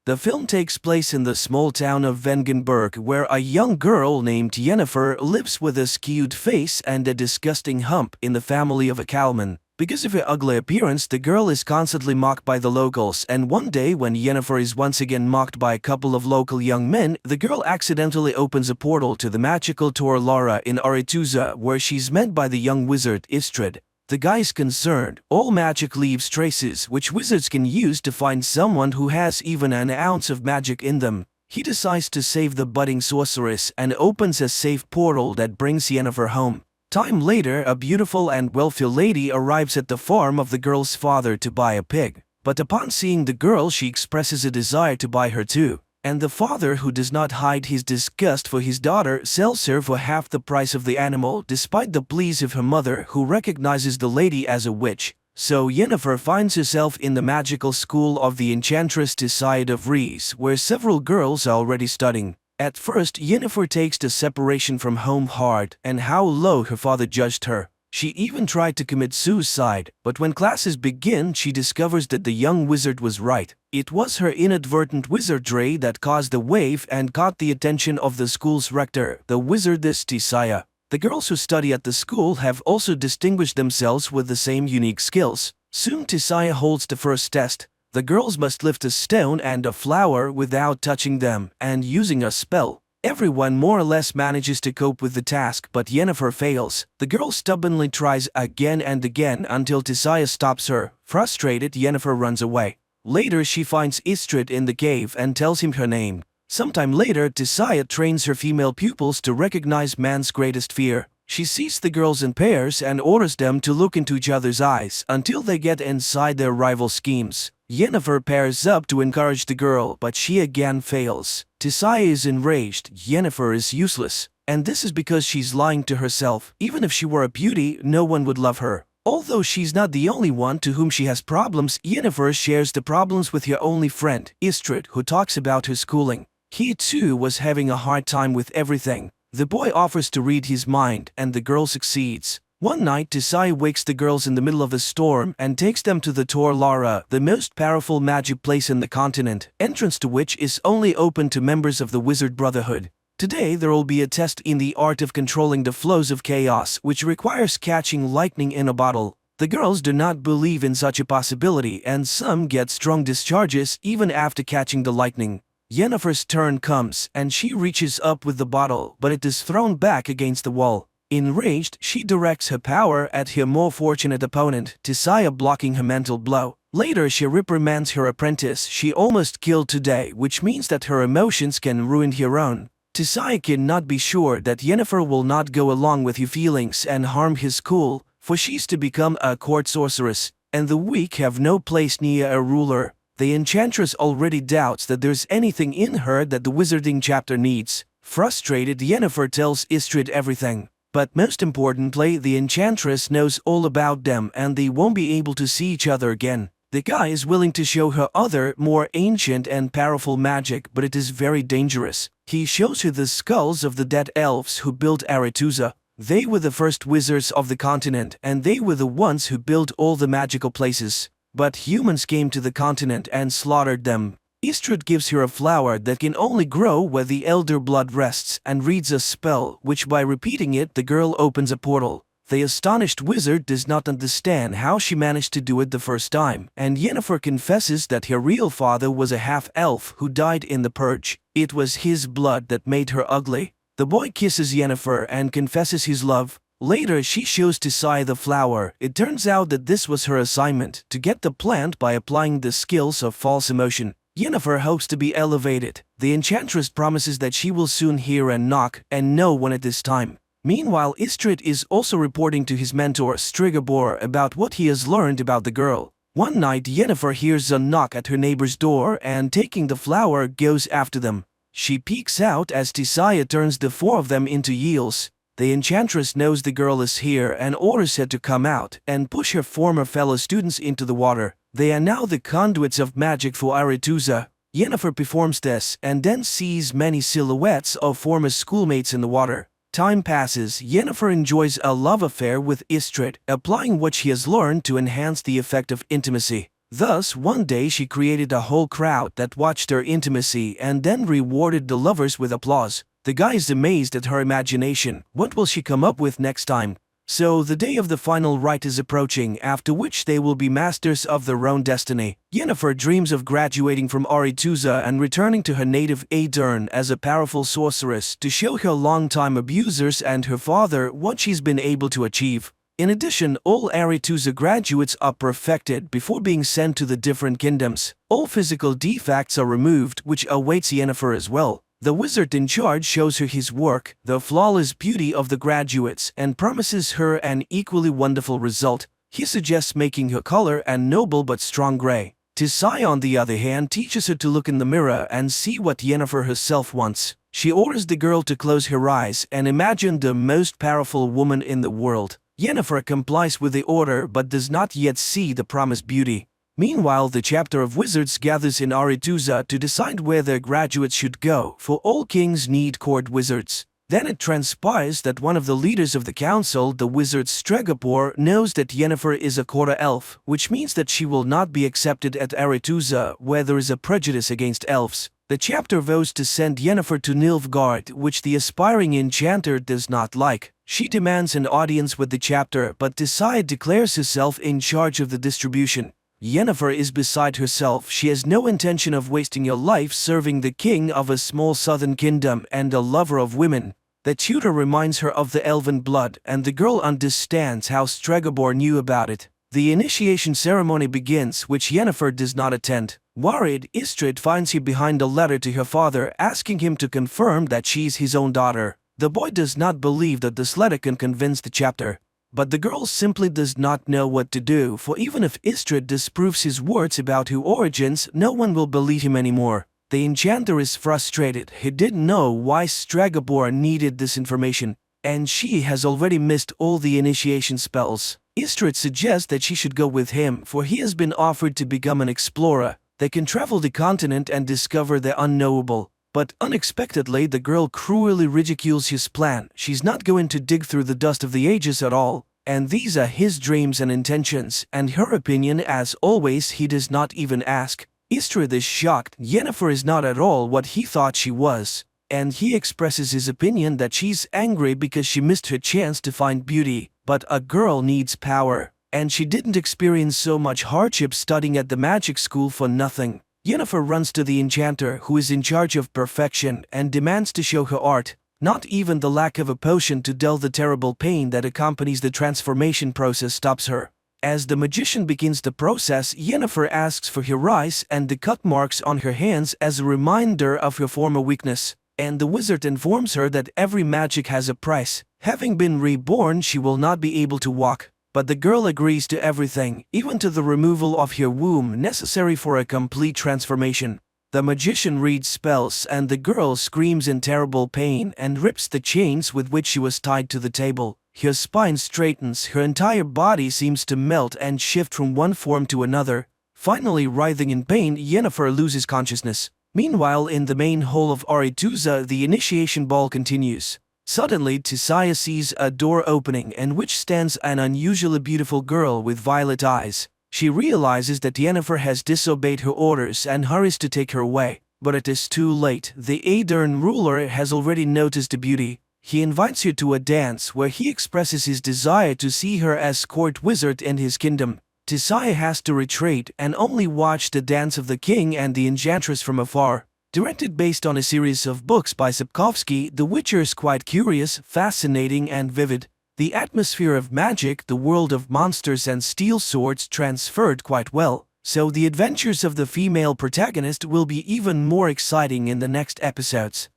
The film takes place in the small town of Vengenberg, where a young girl named Jennifer lives with a skewed face and a disgusting hump in the family of a cowman. Because of her ugly appearance, the girl is constantly mocked by the locals, and one day when Jennifer is once again mocked by a couple of local young men, the girl accidentally opens a portal to the magical Tor Lara in Aretuza, where she's met by the young wizard Istrid. The guy's concerned. All magic leaves traces, which wizards can use to find someone who has even an ounce of magic in them. He decides to save the budding sorceress and opens a safe portal that brings Jennifer home. Time later, a beautiful and wealthy lady arrives at the farm of the girl's father to buy a pig. But upon seeing the girl, she expresses a desire to buy her too. And the father, who does not hide his disgust for his daughter, sells her for half the price of the animal, despite the pleas of her mother, who recognizes the lady as a witch. So Jennifer finds herself in the magical school of the enchantress Tiside of Rees, where several girls are already studying. At first, Jennifer takes the separation from home hard and how low her father judged her. She even tried to commit suicide, but when classes begin, she discovers that the young wizard was right. It was her inadvertent wizardry that caused the wave and caught the attention of the school's rector, the wizardess Tisaya. The girls who study at the school have also distinguished themselves with the same unique skills. Soon Tisaya holds the first test. The girls must lift a stone and a flower without touching them, and using a spell. Everyone more or less manages to cope with the task, but Yennefer fails. The girl stubbornly tries again and again until Tissaia stops her. Frustrated, Yennefer runs away. Later she finds Istrid in the cave and tells him her name. Sometime later, Tissaia trains her female pupils to recognize man's greatest fear. She sees the girls in pairs and orders them to look into each other's eyes until they get inside their rival schemes. Yennefer pairs up to encourage the girl, but she again fails. Tissaia is enraged. Yennefer is useless. And this is because she's lying to herself. Even if she were a beauty, no one would love her. Although she's not the only one to whom she has problems, Yennefer shares the problems with her only friend, Istrid, who talks about her schooling. He too was having a hard time with everything. The boy offers to read his mind, and the girl succeeds. One night, Tissaia wakes the girls in the middle of a storm and takes them to the Tor Lara, the most powerful magic place in the continent, entrance to which is only open to members of the Wizard Brotherhood. Today there will be a test in the art of controlling the flows of chaos, which requires catching lightning in a bottle. The girls do not believe in such a possibility, and some get strong discharges even after catching the lightning. Yennefer's turn comes, and she reaches up with the bottle, but it is thrown back against the wall. Enraged, she directs her power at her more fortunate opponent, Tissaia, blocking her mental blow. Later she reprimands her apprentice she almost killed today, which means that her emotions can ruin her own. Tissaia cannot be sure that Yennefer will not go along with her feelings and harm his school, for she's to become a court sorceress, and the weak have no place near a ruler. The enchantress already doubts that there's anything in her that the wizarding chapter needs. Frustrated, Yennefer tells Istrid everything. But most importantly, the enchantress knows all about them and they won't be able to see each other again. The guy is willing to show her other, more ancient and powerful magic, but it is very dangerous. He shows her the skulls of the dead elves who built Aretuza. They were the first wizards of the continent, and they were the ones who built all the magical places. But humans came to the continent and slaughtered them. Istrid gives her a flower that can only grow where the elder blood rests and reads a spell, which by repeating it the girl opens a portal. The astonished wizard does not understand how she managed to do it the first time, and Yennefer confesses that her real father was a half-elf who died in the purge. It was his blood that made her ugly. The boy kisses Yennefer and confesses his love. Later she shows Tissaia the flower. It turns out that this was her assignment, to get the plant by applying the skills of false emotion. Yennefer hopes to be elevated. The enchantress promises that she will soon hear a knock and know when it is time. Meanwhile, Istrid is also reporting to his mentor Strigobor about what he has learned about the girl. One night Yennefer hears a knock at her neighbor's door and, taking the flower, goes after them. She peeks out as Tissaia turns the four of them into eels. The enchantress knows the girl is here and orders her to come out and push her former fellow students into the water. They are now the conduits of magic for Aretuza. Yennefer performs this and then sees many silhouettes of former schoolmates in the water. Time passes. Yennefer enjoys a love affair with Istrid, applying what she has learned to enhance the effect of intimacy. Thus, one day she created a whole crowd that watched her intimacy and then rewarded the lovers with applause. The guy is amazed at her imagination. What will she come up with next time? So the day of the final rite is approaching, after which they will be masters of their own destiny. Yennefer dreams of graduating from Aretuza and returning to her native Aedirn as a powerful sorceress to show her longtime abusers and her father what she's been able to achieve. In addition, all Aretuza graduates are perfected before being sent to the different kingdoms. All physical defects are removed, which awaits Yennefer as well. The wizard in charge shows her his work, the flawless beauty of the graduates, and promises her an equally wonderful result. He suggests making her color a noble but strong gray. Tissaia, on the other hand, teaches her to look in the mirror and see what Yennefer herself wants. She orders the girl to close her eyes and imagine the most powerful woman in the world. Yennefer complies with the order but does not yet see the promised beauty. Meanwhile, the chapter of wizards gathers in Aretuza to decide where their graduates should go, for all kings need court wizards. Then it transpires that one of the leaders of the council, the wizard Strigobor, knows that Yennefer is a quarter elf, which means that she will not be accepted at Aretuza, where there is a prejudice against elves. The chapter vows to send Yennefer to Nilfgaard, which the aspiring enchanter does not like. She demands an audience with the chapter, but Tissaia declares herself in charge of the distribution. Yennefer is beside herself. She has no intention of wasting her life serving the king of a small southern kingdom and a lover of women. The tutor reminds her of the elven blood, and the girl understands how Stregobor knew about it. The initiation ceremony begins, which Yennefer does not attend. Worried, Istrid finds her behind a letter to her father asking him to confirm that she's his own daughter. The boy does not believe that this letter can convince the chapter. But the girl simply does not know what to do, for even if Istrid disproves his words about her origins, no one will believe him anymore. The enchanter is frustrated. He didn't know why Stregobor needed this information, and she has already missed all the initiation spells. Istrid suggests that she should go with him, for he has been offered to become an explorer. They can travel the continent and discover the unknowable. But unexpectedly, the girl cruelly ridicules his plan. She's not going to dig through the dust of the ages at all, and these are his dreams and intentions, and her opinion, as always, he does not even ask. Istrid is shocked. Yennefer is not at all what he thought she was, and he expresses his opinion that she's angry because she missed her chance to find beauty. But a girl needs power, and she didn't experience so much hardship studying at the magic school for nothing. Yennefer runs to the enchanter, who is in charge of perfection, and demands to show her art. Not even the lack of a potion to dull the terrible pain that accompanies the transformation process stops her. As the magician begins the process, Yennefer asks for her eyes and the cut marks on her hands as a reminder of her former weakness, and the wizard informs her that every magic has a price. Having been reborn, she will not be able to walk. But the girl agrees to everything, even to the removal of her womb necessary for a complete transformation. The magician reads spells, and the girl screams in terrible pain and rips the chains with which she was tied to the table. Her spine straightens, her entire body seems to melt and shift from one form to another. Finally, writhing in pain, Yennefer loses consciousness. Meanwhile, in the main hall of Aretuza, the initiation ball continues. Suddenly, Tisaya sees a door opening in which stands an unusually beautiful girl with violet eyes. She realizes that Yennefer has disobeyed her orders and hurries to take her away. But it is too late. The Aedern ruler has already noticed the beauty. He invites her to a dance where he expresses his desire to see her as court wizard in his kingdom. Tisaya has to retreat and only watch the dance of the king and the enchantress from afar. Directed based on a series of books by Sapkowski, The Witcher is quite curious, fascinating and vivid. The atmosphere of magic, the world of monsters and steel swords transferred quite well, so the adventures of the female protagonist will be even more exciting in the next episodes.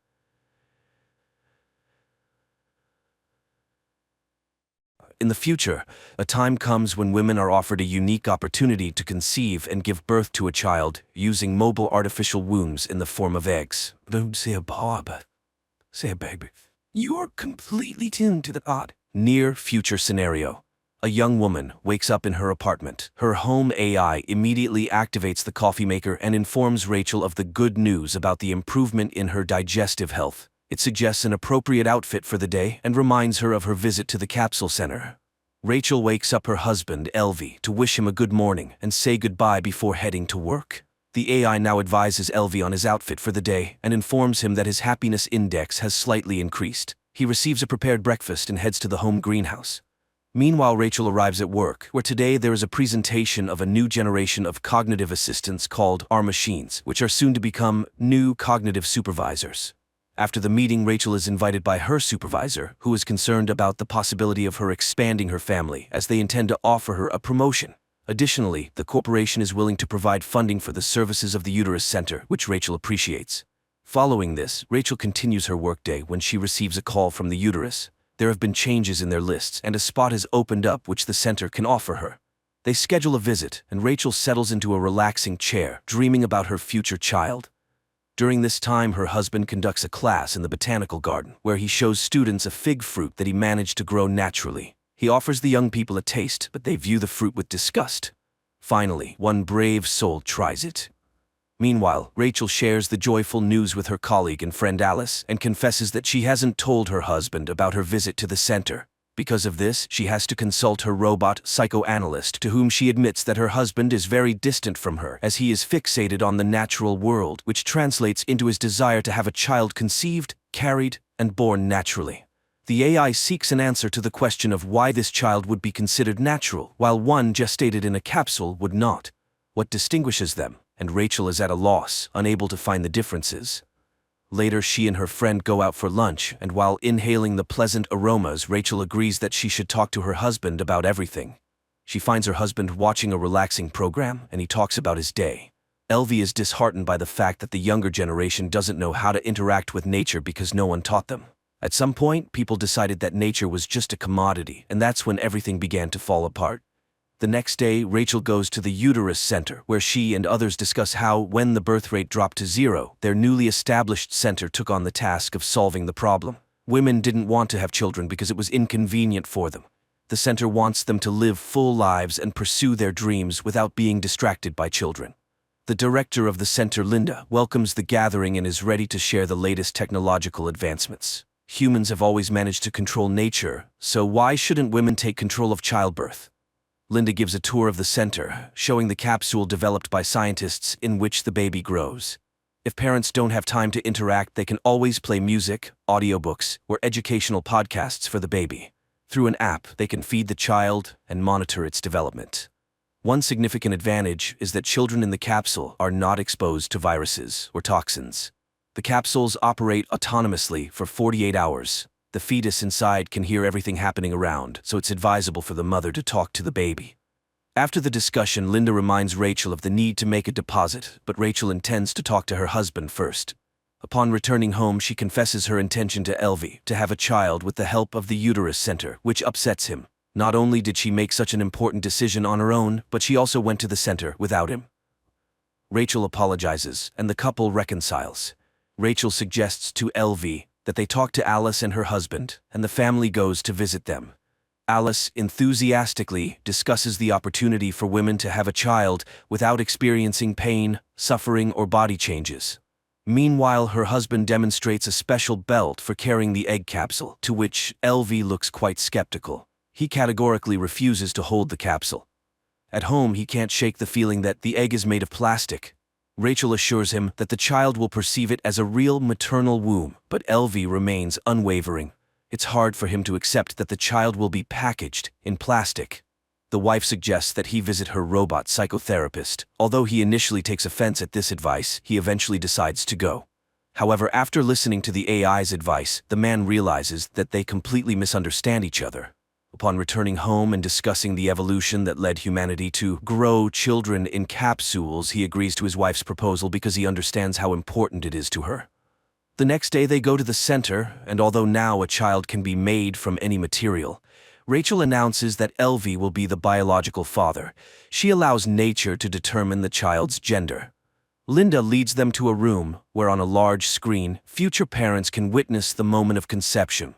In the future, a time comes when women are offered a unique opportunity to conceive and give birth to a child using mobile artificial wombs in the form of eggs. Don't say a Bob. Say a baby. You're completely tuned to the odd. Near future scenario. A young woman wakes up in her apartment. Her home AI immediately activates the coffee maker and informs Rachel of the good news about the improvement in her digestive health. It suggests an appropriate outfit for the day and reminds her of her visit to the capsule center. Rachel wakes up her husband, Elvie, to wish him a good morning and say goodbye before heading to work. The AI now advises Elvie on his outfit for the day and informs him that his happiness index has slightly increased. He receives a prepared breakfast and heads to the home greenhouse. Meanwhile, Rachel arrives at work, where today there is a presentation of a new generation of cognitive assistants called our machines, which are soon to become new cognitive supervisors. After the meeting, Rachel is invited by her supervisor, who is concerned about the possibility of her expanding her family, as they intend to offer her a promotion. Additionally, the corporation is willing to provide funding for the services of the Uterus Center, which Rachel appreciates. Following this, Rachel continues her workday when she receives a call from the Uterus. There have been changes in their lists, and a spot has opened up which the center can offer her. They schedule a visit, and Rachel settles into a relaxing chair, dreaming about her future child. During this time, her husband conducts a class in the botanical garden, where he shows students a fig fruit that he managed to grow naturally. He offers the young people a taste, but they view the fruit with disgust. Finally, one brave soul tries it. Meanwhile, Rachel shares the joyful news with her colleague and friend Alice and confesses that she hasn't told her husband about her visit to the center. Because of this, she has to consult her robot psychoanalyst, to whom she admits that her husband is very distant from her, as he is fixated on the natural world, which translates into his desire to have a child conceived, carried, and born naturally. The AI seeks an answer to the question of why this child would be considered natural, while one gestated in a capsule would not. What distinguishes them? And Rachel is at a loss, unable to find the differences. Later, she and her friend go out for lunch, and while inhaling the pleasant aromas, Rachel agrees that she should talk to her husband about everything. She finds her husband watching a relaxing program, and he talks about his day. Elvie is disheartened by the fact that the younger generation doesn't know how to interact with nature because no one taught them. At some point, people decided that nature was just a commodity, and that's when everything began to fall apart. The next day, Rachel goes to the uterus center, where she and others discuss how, when the birth rate dropped to 0, their newly established center took on the task of solving the problem. Women didn't want to have children because it was inconvenient for them. The center wants them to live full lives and pursue their dreams without being distracted by children. The director of the center, Linda, welcomes the gathering and is ready to share the latest technological advancements. Humans have always managed to control nature, so why shouldn't women take control of childbirth? Linda gives a tour of the center, showing the capsule developed by scientists in which the baby grows. If parents don't have time to interact, they can always play music, audiobooks, or educational podcasts for the baby. Through an app, they can feed the child and monitor its development. One significant advantage is that children in the capsule are not exposed to viruses or toxins. The capsules operate autonomously for 48 hours. The fetus inside can hear everything happening around, so it's advisable for the mother to talk to the baby. After the discussion, Linda reminds Rachel of the need to make a deposit, but Rachel intends to talk to her husband first. Upon returning home, she confesses her intention to Elvie to have a child with the help of the uterus center, which upsets him. Not only did she make such an important decision on her own, but she also went to the center without him. Rachel apologizes, and the couple reconciles. Rachel suggests to Elvie that they talk to Alice and her husband, and the family goes to visit them. Alice enthusiastically discusses the opportunity for women to have a child without experiencing pain, suffering, or body changes. Meanwhile, her husband demonstrates a special belt for carrying the egg capsule, to which Elvie looks quite skeptical. He categorically refuses to hold the capsule. At home, he can't shake the feeling that the egg is made of plastic. Rachel assures him that the child will perceive it as a real maternal womb, but Elvie remains unwavering. It's hard for him to accept that the child will be packaged in plastic. The wife suggests that he visit her robot psychotherapist. Although he initially takes offense at this advice, he eventually decides to go. However, after listening to the AI's advice, the man realizes that they completely misunderstand each other. Upon returning home and discussing the evolution that led humanity to grow children in capsules, he agrees to his wife's proposal because he understands how important it is to her. The next day they go to the center, and although now a child can be made from any material, Rachel announces that Elvie will be the biological father. She allows nature to determine the child's gender. Linda leads them to a room where on a large screen, future parents can witness the moment of conception.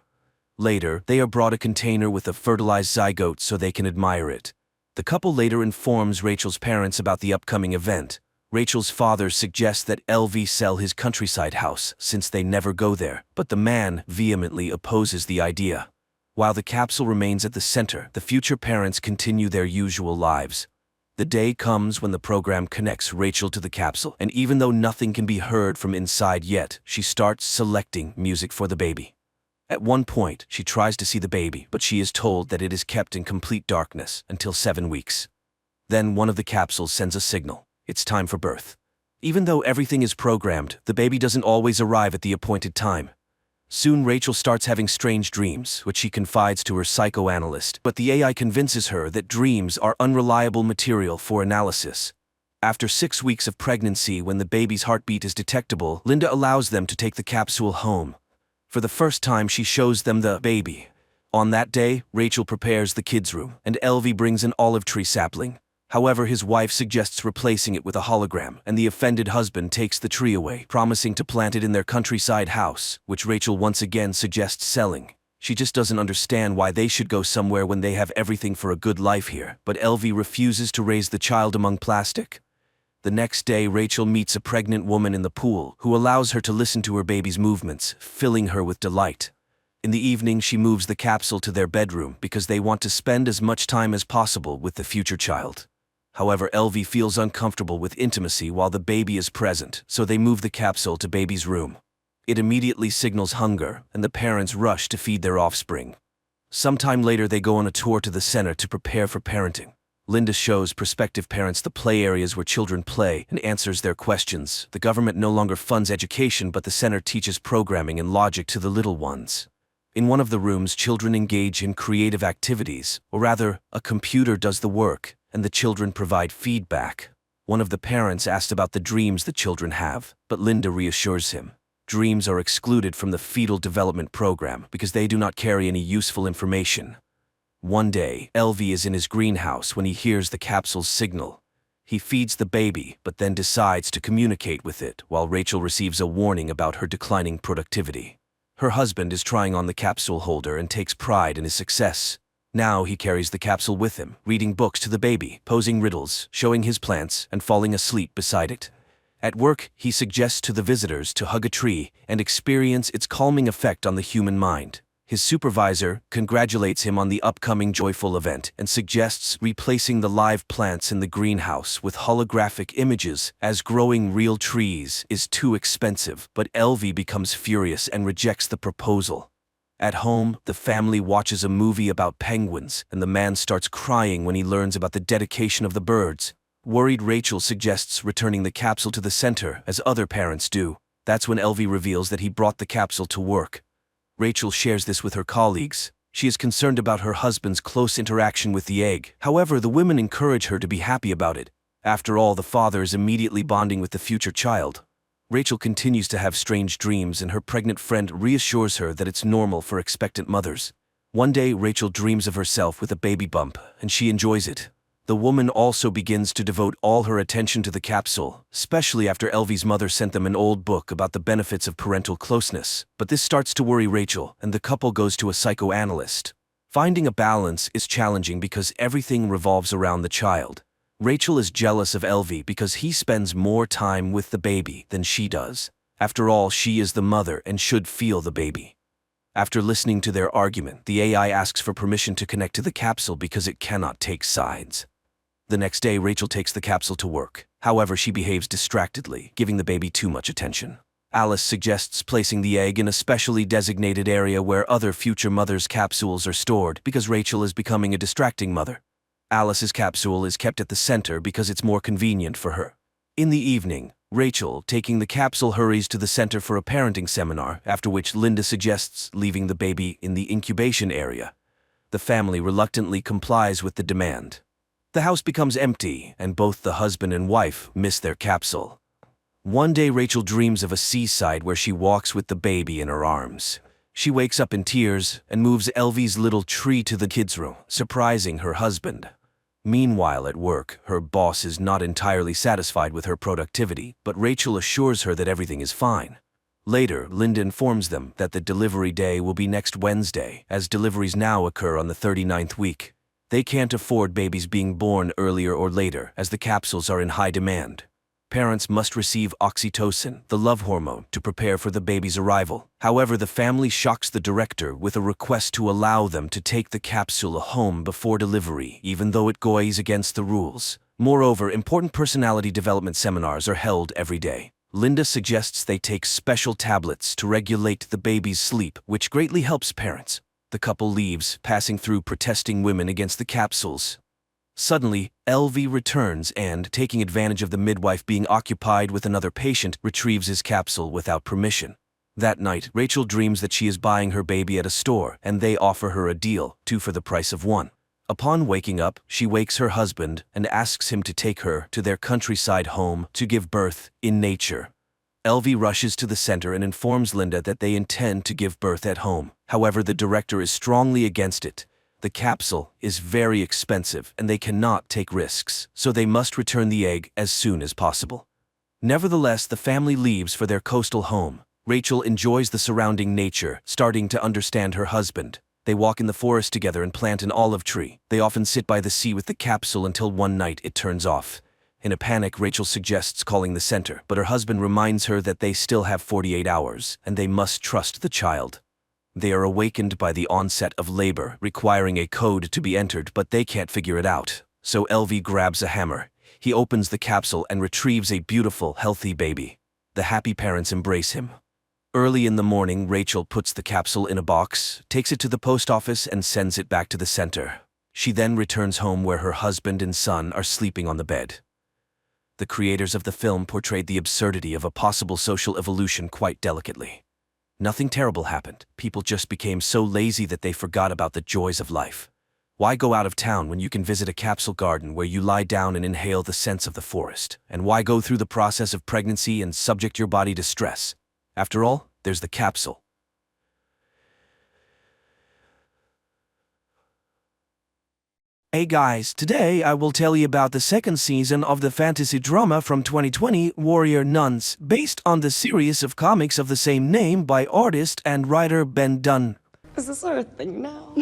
Later, they are brought a container with a fertilized zygote so they can admire it. The couple later informs Rachel's parents about the upcoming event. Rachel's father suggests that Elvie sell his countryside house since they never go there, but the man vehemently opposes the idea. While the capsule remains at the center, the future parents continue their usual lives. The day comes when the program connects Rachel to the capsule, and even though nothing can be heard from inside yet, she starts selecting music for the baby. At one point, she tries to see the baby, but she is told that it is kept in complete darkness until 7 weeks. Then one of the capsules sends a signal. It's time for birth. Even though everything is programmed, the baby doesn't always arrive at the appointed time. Soon Rachel starts having strange dreams, which she confides to her psychoanalyst, but the AI convinces her that dreams are unreliable material for analysis. After 6 weeks of pregnancy, when the baby's heartbeat is detectable, Linda allows them to take the capsule home. For the first time, she shows them the baby. On that day, Rachel prepares the kids' room, and Elvie brings an olive tree sapling. However, his wife suggests replacing it with a hologram, and the offended husband takes the tree away, promising to plant it in their countryside house, which Rachel once again suggests selling. She just doesn't understand why they should go somewhere when they have everything for a good life here, but Elvie refuses to raise the child among plastic. The next day, Rachel meets a pregnant woman in the pool who allows her to listen to her baby's movements, filling her with delight. In the evening, she moves the capsule to their bedroom because they want to spend as much time as possible with the future child. However, Elvie feels uncomfortable with intimacy while the baby is present, so they move the capsule to baby's room. It immediately signals hunger, and the parents rush to feed their offspring. Sometime later, they go on a tour to the center to prepare for parenting. Linda shows prospective parents the play areas where children play and answers their questions. The government no longer funds education, but the center teaches programming and logic to the little ones. In one of the rooms, children engage in creative activities, or rather, a computer does the work, and the children provide feedback. One of the parents asked about the dreams the children have, but Linda reassures him. Dreams are excluded from the fetal development program because they do not carry any useful information. One day, LV is in his greenhouse when he hears the capsule's signal. He feeds the baby, but then decides to communicate with it, while Rachel receives a warning about her declining productivity. Her husband is trying on the capsule holder and takes pride in his success. Now he carries the capsule with him, reading books to the baby, posing riddles, showing his plants, and falling asleep beside it. At work, he suggests to the visitors to hug a tree and experience its calming effect on the human mind. His supervisor congratulates him on the upcoming joyful event and suggests replacing the live plants in the greenhouse with holographic images, as growing real trees is too expensive, but LV becomes furious and rejects the proposal. At home, the family watches a movie about penguins, and the man starts crying when he learns about the dedication of the birds. Worried Rachel suggests returning the capsule to the center, as other parents do. That's when LV reveals that he brought the capsule to work. Rachel shares this with her colleagues. She is concerned about her husband's close interaction with the egg. However, the women encourage her to be happy about it. After all, the father is immediately bonding with the future child. Rachel continues to have strange dreams, and her pregnant friend reassures her that it's normal for expectant mothers. One day, Rachel dreams of herself with a baby bump, and she enjoys it. The woman also begins to devote all her attention to the capsule, especially after LV's mother sent them an old book about the benefits of parental closeness. But this starts to worry Rachel, and the couple goes to a psychoanalyst. Finding a balance is challenging because everything revolves around the child. Rachel is jealous of LV because he spends more time with the baby than she does. After all, she is the mother and should feel the baby. After listening to their argument, the AI asks for permission to connect to the capsule because it cannot take sides. The next day, Rachel takes the capsule to work. However, she behaves distractedly, giving the baby too much attention. Alice suggests placing the egg in a specially designated area where other future mothers' capsules are stored because Rachel is becoming a distracting mother. Alice's capsule is kept at the center because it's more convenient for her. In the evening, Rachel, taking the capsule, hurries to the center for a parenting seminar, after which Linda suggests leaving the baby in the incubation area. The family reluctantly complies with the demand. The house becomes empty, and both the husband and wife miss their capsule. One day, Rachel dreams of a seaside where she walks with the baby in her arms. She wakes up in tears and moves LV's little tree to the kids' room, surprising her husband. Meanwhile, at work, her boss is not entirely satisfied with her productivity, but Rachel assures her that everything is fine. Later, Linda informs them that the delivery day will be next Wednesday, as deliveries now occur on the 39th week. They can't afford babies being born earlier or later, as the capsules are in high demand. Parents must receive oxytocin, the love hormone, to prepare for the baby's arrival. However, the family shocks the director with a request to allow them to take the capsule home before delivery, even though it goes against the rules. Moreover, important personality development seminars are held every day. Linda suggests they take special tablets to regulate the baby's sleep, which greatly helps parents. The couple leaves, passing through protesting women against the capsules. Suddenly, LV returns and, taking advantage of the midwife being occupied with another patient, retrieves his capsule without permission. That night, Rachel dreams that she is buying her baby at a store, and they offer her a deal, 2 for the price of 1. Upon waking up, she wakes her husband and asks him to take her to their countryside home to give birth in nature. LV rushes to the center and informs Linda that they intend to give birth at home. However, the director is strongly against it. The capsule is very expensive and they cannot take risks, so they must return the egg as soon as possible. Nevertheless, the family leaves for their coastal home. Rachel enjoys the surrounding nature, starting to understand her husband. They walk in the forest together and plant an olive tree. They often sit by the sea with the capsule until one night it turns off. In a panic, Rachel suggests calling the center, but her husband reminds her that they still have 48 hours, and they must trust the child. They are awakened by the onset of labor, requiring a code to be entered, but they can't figure it out. So LV grabs a hammer. He opens the capsule and retrieves a beautiful, healthy baby. The happy parents embrace him. Early in the morning, Rachel puts the capsule in a box, takes it to the post office, and sends it back to the center. She then returns home where her husband and son are sleeping on the bed. The creators of the film portrayed the absurdity of a possible social evolution quite delicately. Nothing terrible happened. People just became so lazy that they forgot about the joys of life. Why go out of town when you can visit a capsule garden where you lie down and inhale the scents of the forest? And why go through the process of pregnancy and subject your body to stress? After all, there's the capsule. Hey guys, today I will tell you about the second season of the fantasy drama from 2020, Warrior Nuns, based on the series of comics of the same name by artist and writer Ben Dunn. Is this our thing now?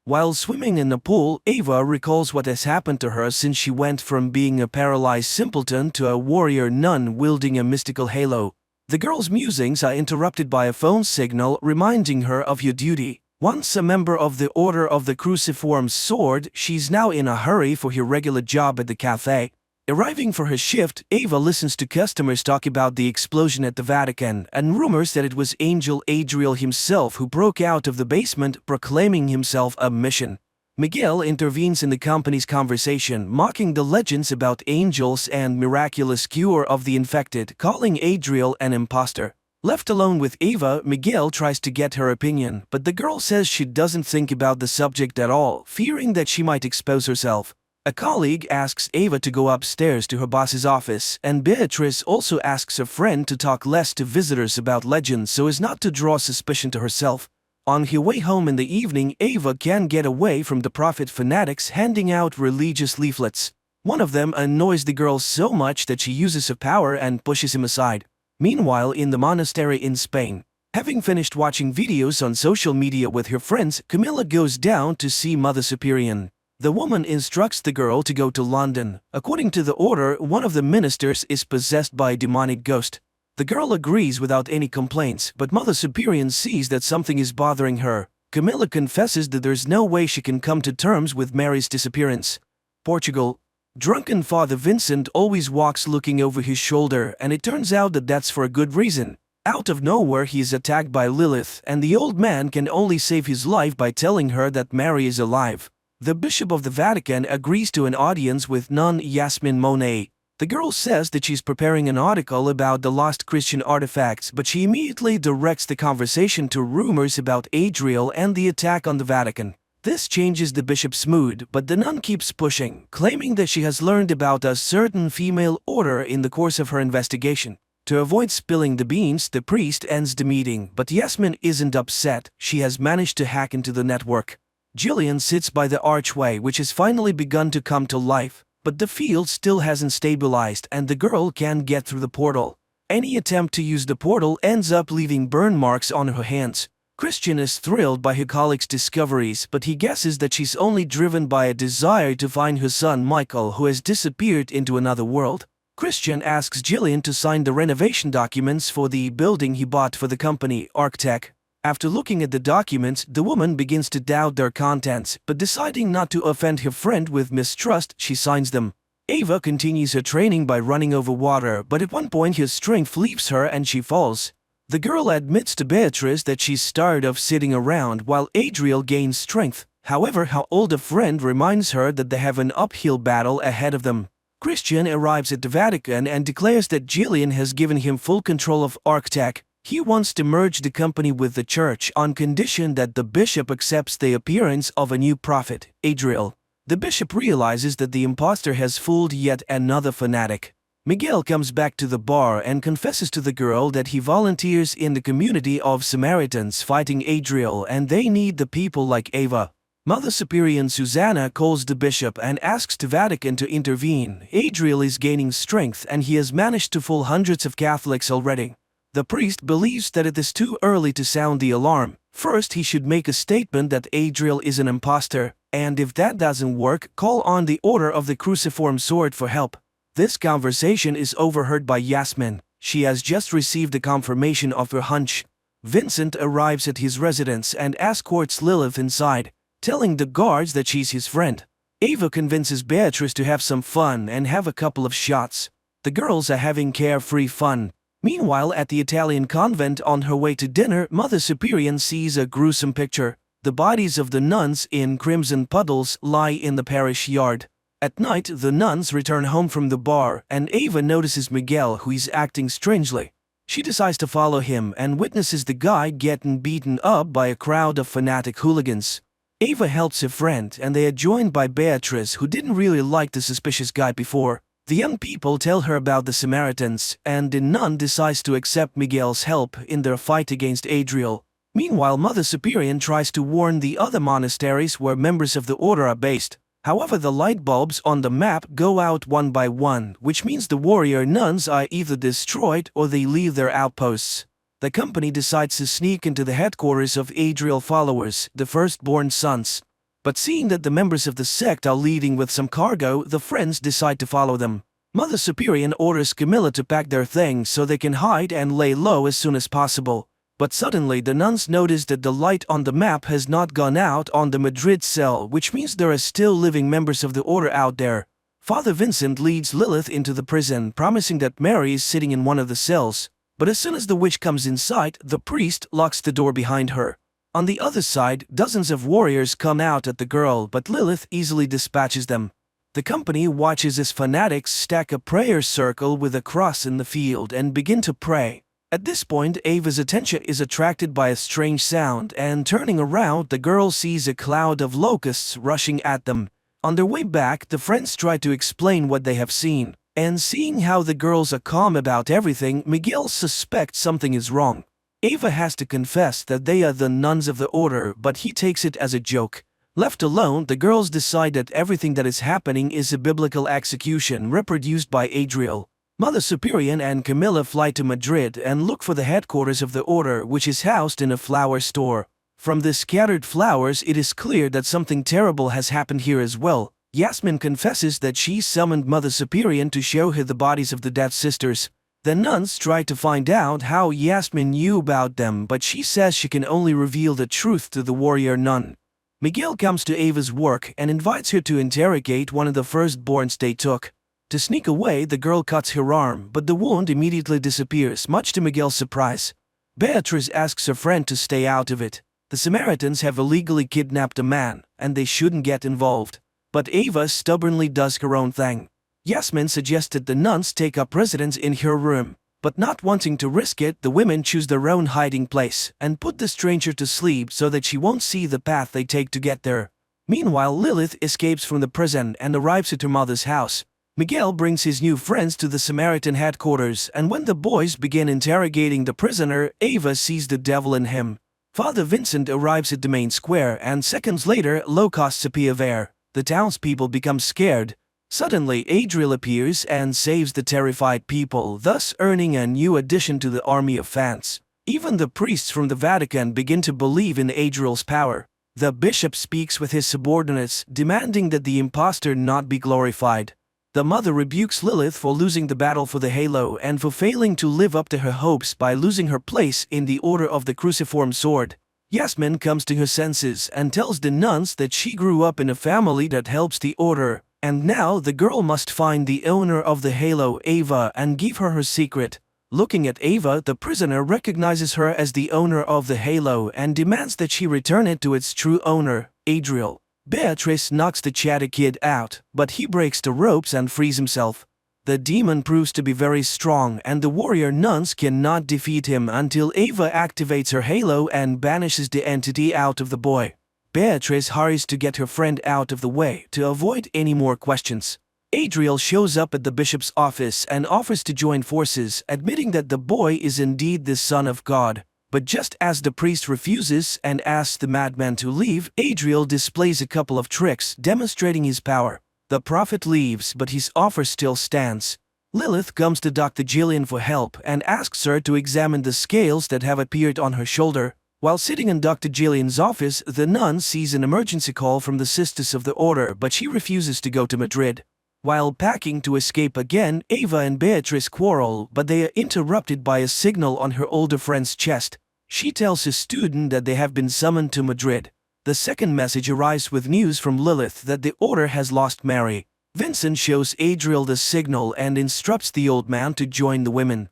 While swimming in the pool, Ava recalls what has happened to her since she went from being a paralyzed simpleton to a warrior nun wielding a mystical halo. The girl's musings are interrupted by a phone signal reminding her of your duty. Once a member of the Order of the Cruciform Sword, she's now in a hurry for her regular job at the cafe. Arriving for her shift, Ava listens to customers talk about the explosion at the Vatican and rumors that it was Angel Adriel himself who broke out of the basement, proclaiming himself a mission. Miguel intervenes in the company's conversation, mocking the legends about angels and miraculous cure of the infected, calling Adriel an imposter. Left alone with Ava, Miguel tries to get her opinion, but the girl says she doesn't think about the subject at all, fearing that she might expose herself. A colleague asks Ava to go upstairs to her boss's office, and Beatrice also asks her friend to talk less to visitors about legends so as not to draw suspicion to herself. On her way home in the evening, Ava can get away from the prophet fanatics handing out religious leaflets. One of them annoys the girl so much that she uses her power and pushes him aside. Meanwhile, in the monastery in Spain, having finished watching videos on social media with her friends, Camilla goes down to see Mother Superior. The woman instructs the girl to go to London. According to the order, one of the ministers is possessed by a demonic ghost. The girl agrees without any complaints, but Mother Superior sees that something is bothering her. Camilla confesses that there's no way she can come to terms with Mary's disappearance. Portugal. Drunken Father Vincent always walks looking over his shoulder, and it turns out that that's for a good reason. Out of nowhere, he is attacked by Lilith, and the old man can only save his life by telling her that Mary is alive. The Bishop of the Vatican agrees to an audience with nun Yasmin Monet. The girl says that she's preparing an article about the lost Christian artifacts, but she immediately directs the conversation to rumors about Adriel and the attack on the Vatican. This changes the bishop's mood, but the nun keeps pushing, claiming that she has learned about a certain female order in the course of her investigation. To avoid spilling the beans, the priest ends the meeting, but Yasmin isn't upset. She has managed to hack into the network. Jillian sits by the archway, which has finally begun to come to life, but the field still hasn't stabilized and the girl can't get through the portal. Any attempt to use the portal ends up leaving burn marks on her hands. Christian is thrilled by her colleague's discoveries, but he guesses that she's only driven by a desire to find her son Michael, who has disappeared into another world. Christian asks Jillian to sign the renovation documents for the building he bought for the company, Arctech. After looking at the documents, the woman begins to doubt their contents, but deciding not to offend her friend with mistrust, she signs them. Ava continues her training by running over water, but at one point her strength leaves her and she falls. The girl admits to Beatrice that she's tired of sitting around while Adriel gains strength. However, her older friend reminds her that they have an uphill battle ahead of them. Christian arrives at the Vatican and declares that Jillian has given him full control of Arctech. He wants to merge the company with the church on condition that the bishop accepts the appearance of a new prophet, Adriel. The bishop realizes that the impostor has fooled yet another fanatic. Miguel comes back to the bar and confesses to the girl that he volunteers in the community of Samaritans fighting Adriel and they need the people like Ava. Mother Superior Susanna calls the bishop and asks the Vatican to intervene. Adriel is gaining strength and he has managed to fool hundreds of Catholics already. The priest believes that it is too early to sound the alarm. First, he should make a statement that Adriel is an impostor, and if that doesn't work, call on the Order of the Cruciform Sword for help. This conversation is overheard by Yasmin. She has just received the confirmation of her hunch. Vincent arrives at his residence and escorts Lilith inside, telling the guards that she's his friend. Ava convinces Beatrice to have some fun and have a couple of shots. The girls are having carefree fun. Meanwhile, at the Italian convent on her way to dinner, Mother Superior sees a gruesome picture. The bodies of the nuns in crimson puddles lie in the parish yard. At night, the nuns return home from the bar, and Ava notices Miguel, who is acting strangely. She decides to follow him and witnesses the guy getting beaten up by a crowd of fanatic hooligans. Ava helps her friend, and they are joined by Beatrice, who didn't really like the suspicious guy before. The young people tell her about the Samaritans, and the nun decides to accept Miguel's help in their fight against Adriel. Meanwhile, Mother Superior tries to warn the other monasteries where members of the order are based. However, the light bulbs on the map go out one by one, which means the warrior nuns are either destroyed or they leave their outposts. The company decides to sneak into the headquarters of Adriel followers, the firstborn sons. But seeing that the members of the sect are leaving with some cargo, the friends decide to follow them. Mother Superior orders Camilla to pack their things so they can hide and lay low as soon as possible. But suddenly the nuns notice that the light on the map has not gone out on the Madrid cell, which means there are still living members of the order out there. Father Vincent leads Lilith into the prison, promising that Mary is sitting in one of the cells. But as soon as the witch comes in sight, the priest locks the door behind her. On the other side, dozens of warriors come out at the girl, but Lilith easily dispatches them. The company watches as fanatics stack a prayer circle with a cross in the field and begin to pray. At this point, Ava's attention is attracted by a strange sound, and turning around, the girl sees a cloud of locusts rushing at them. On their way back, the friends try to explain what they have seen, and seeing how the girls are calm about everything, Miguel suspects something is wrong. Ava has to confess that they are the nuns of the order, but he takes it as a joke. Left alone, the girls decide that everything that is happening is a biblical execution reproduced by Adriel. Mother Superior and Camilla fly to Madrid and look for the headquarters of the order, which is housed in a flower store. From the scattered flowers, it is clear that something terrible has happened here as well. Yasmin confesses that she summoned Mother Superior to show her the bodies of the dead sisters. The nuns try to find out how Yasmin knew about them, but she says she can only reveal the truth to the warrior nun. Miguel comes to Ava's work and invites her to interrogate one of the firstborns they took. To sneak away, the girl cuts her arm, but the wound immediately disappears, much to Miguel's surprise. Beatrice asks her friend to stay out of it. The Samaritans have illegally kidnapped a man, and they shouldn't get involved. But Ava stubbornly does her own thing. Yasmin suggested the nuns take up residence in her room, but not wanting to risk it, the women choose their own hiding place and put the stranger to sleep so that she won't see the path they take to get there. Meanwhile, Lilith escapes from the prison and arrives at her mother's house. Miguel brings his new friends to the Samaritan headquarters, and when the boys begin interrogating the prisoner, Ava sees the devil in him. Father Vincent arrives at the main square, and seconds later, locusts appear there. The townspeople become scared. Suddenly, Adriel appears and saves the terrified people, thus earning a new addition to the army of fans. Even the priests from the Vatican begin to believe in Adriel's power. The bishop speaks with his subordinates, demanding that the impostor not be glorified. The mother rebukes Lilith for losing the battle for the halo and for failing to live up to her hopes by losing her place in the Order of the Cruciform Sword. Yasmin comes to her senses and tells the nuns that she grew up in a family that helps the order, and now the girl must find the owner of the halo, Ava, and give her her secret. Looking at Ava, the prisoner recognizes her as the owner of the halo and demands that she return it to its true owner, Adriel. Beatrice knocks the chatty kid out, but he breaks the ropes and frees himself. The demon proves to be very strong, and the warrior nuns cannot defeat him until Ava activates her halo and banishes the entity out of the boy. Beatrice hurries to get her friend out of the way to avoid any more questions. Adriel shows up at the bishop's office and offers to join forces, admitting that the boy is indeed the son of God. But just as the priest refuses and asks the madman to leave, Adriel displays a couple of tricks demonstrating his power. The prophet leaves, but his offer still stands. Lilith comes to Dr. Jillian for help and asks her to examine the scales that have appeared on her shoulder. While sitting in Dr. Jillian's office, the nun sees an emergency call from the Sisters of the Order, but she refuses to go to Madrid. While packing to escape again, Ava and Beatrice quarrel, but they are interrupted by a signal on her older friend's chest. She tells a student that they have been summoned to Madrid. The second message arrives with news from Lilith that the order has lost Mary. Vincent shows Adriel the signal and instructs the old man to join the women.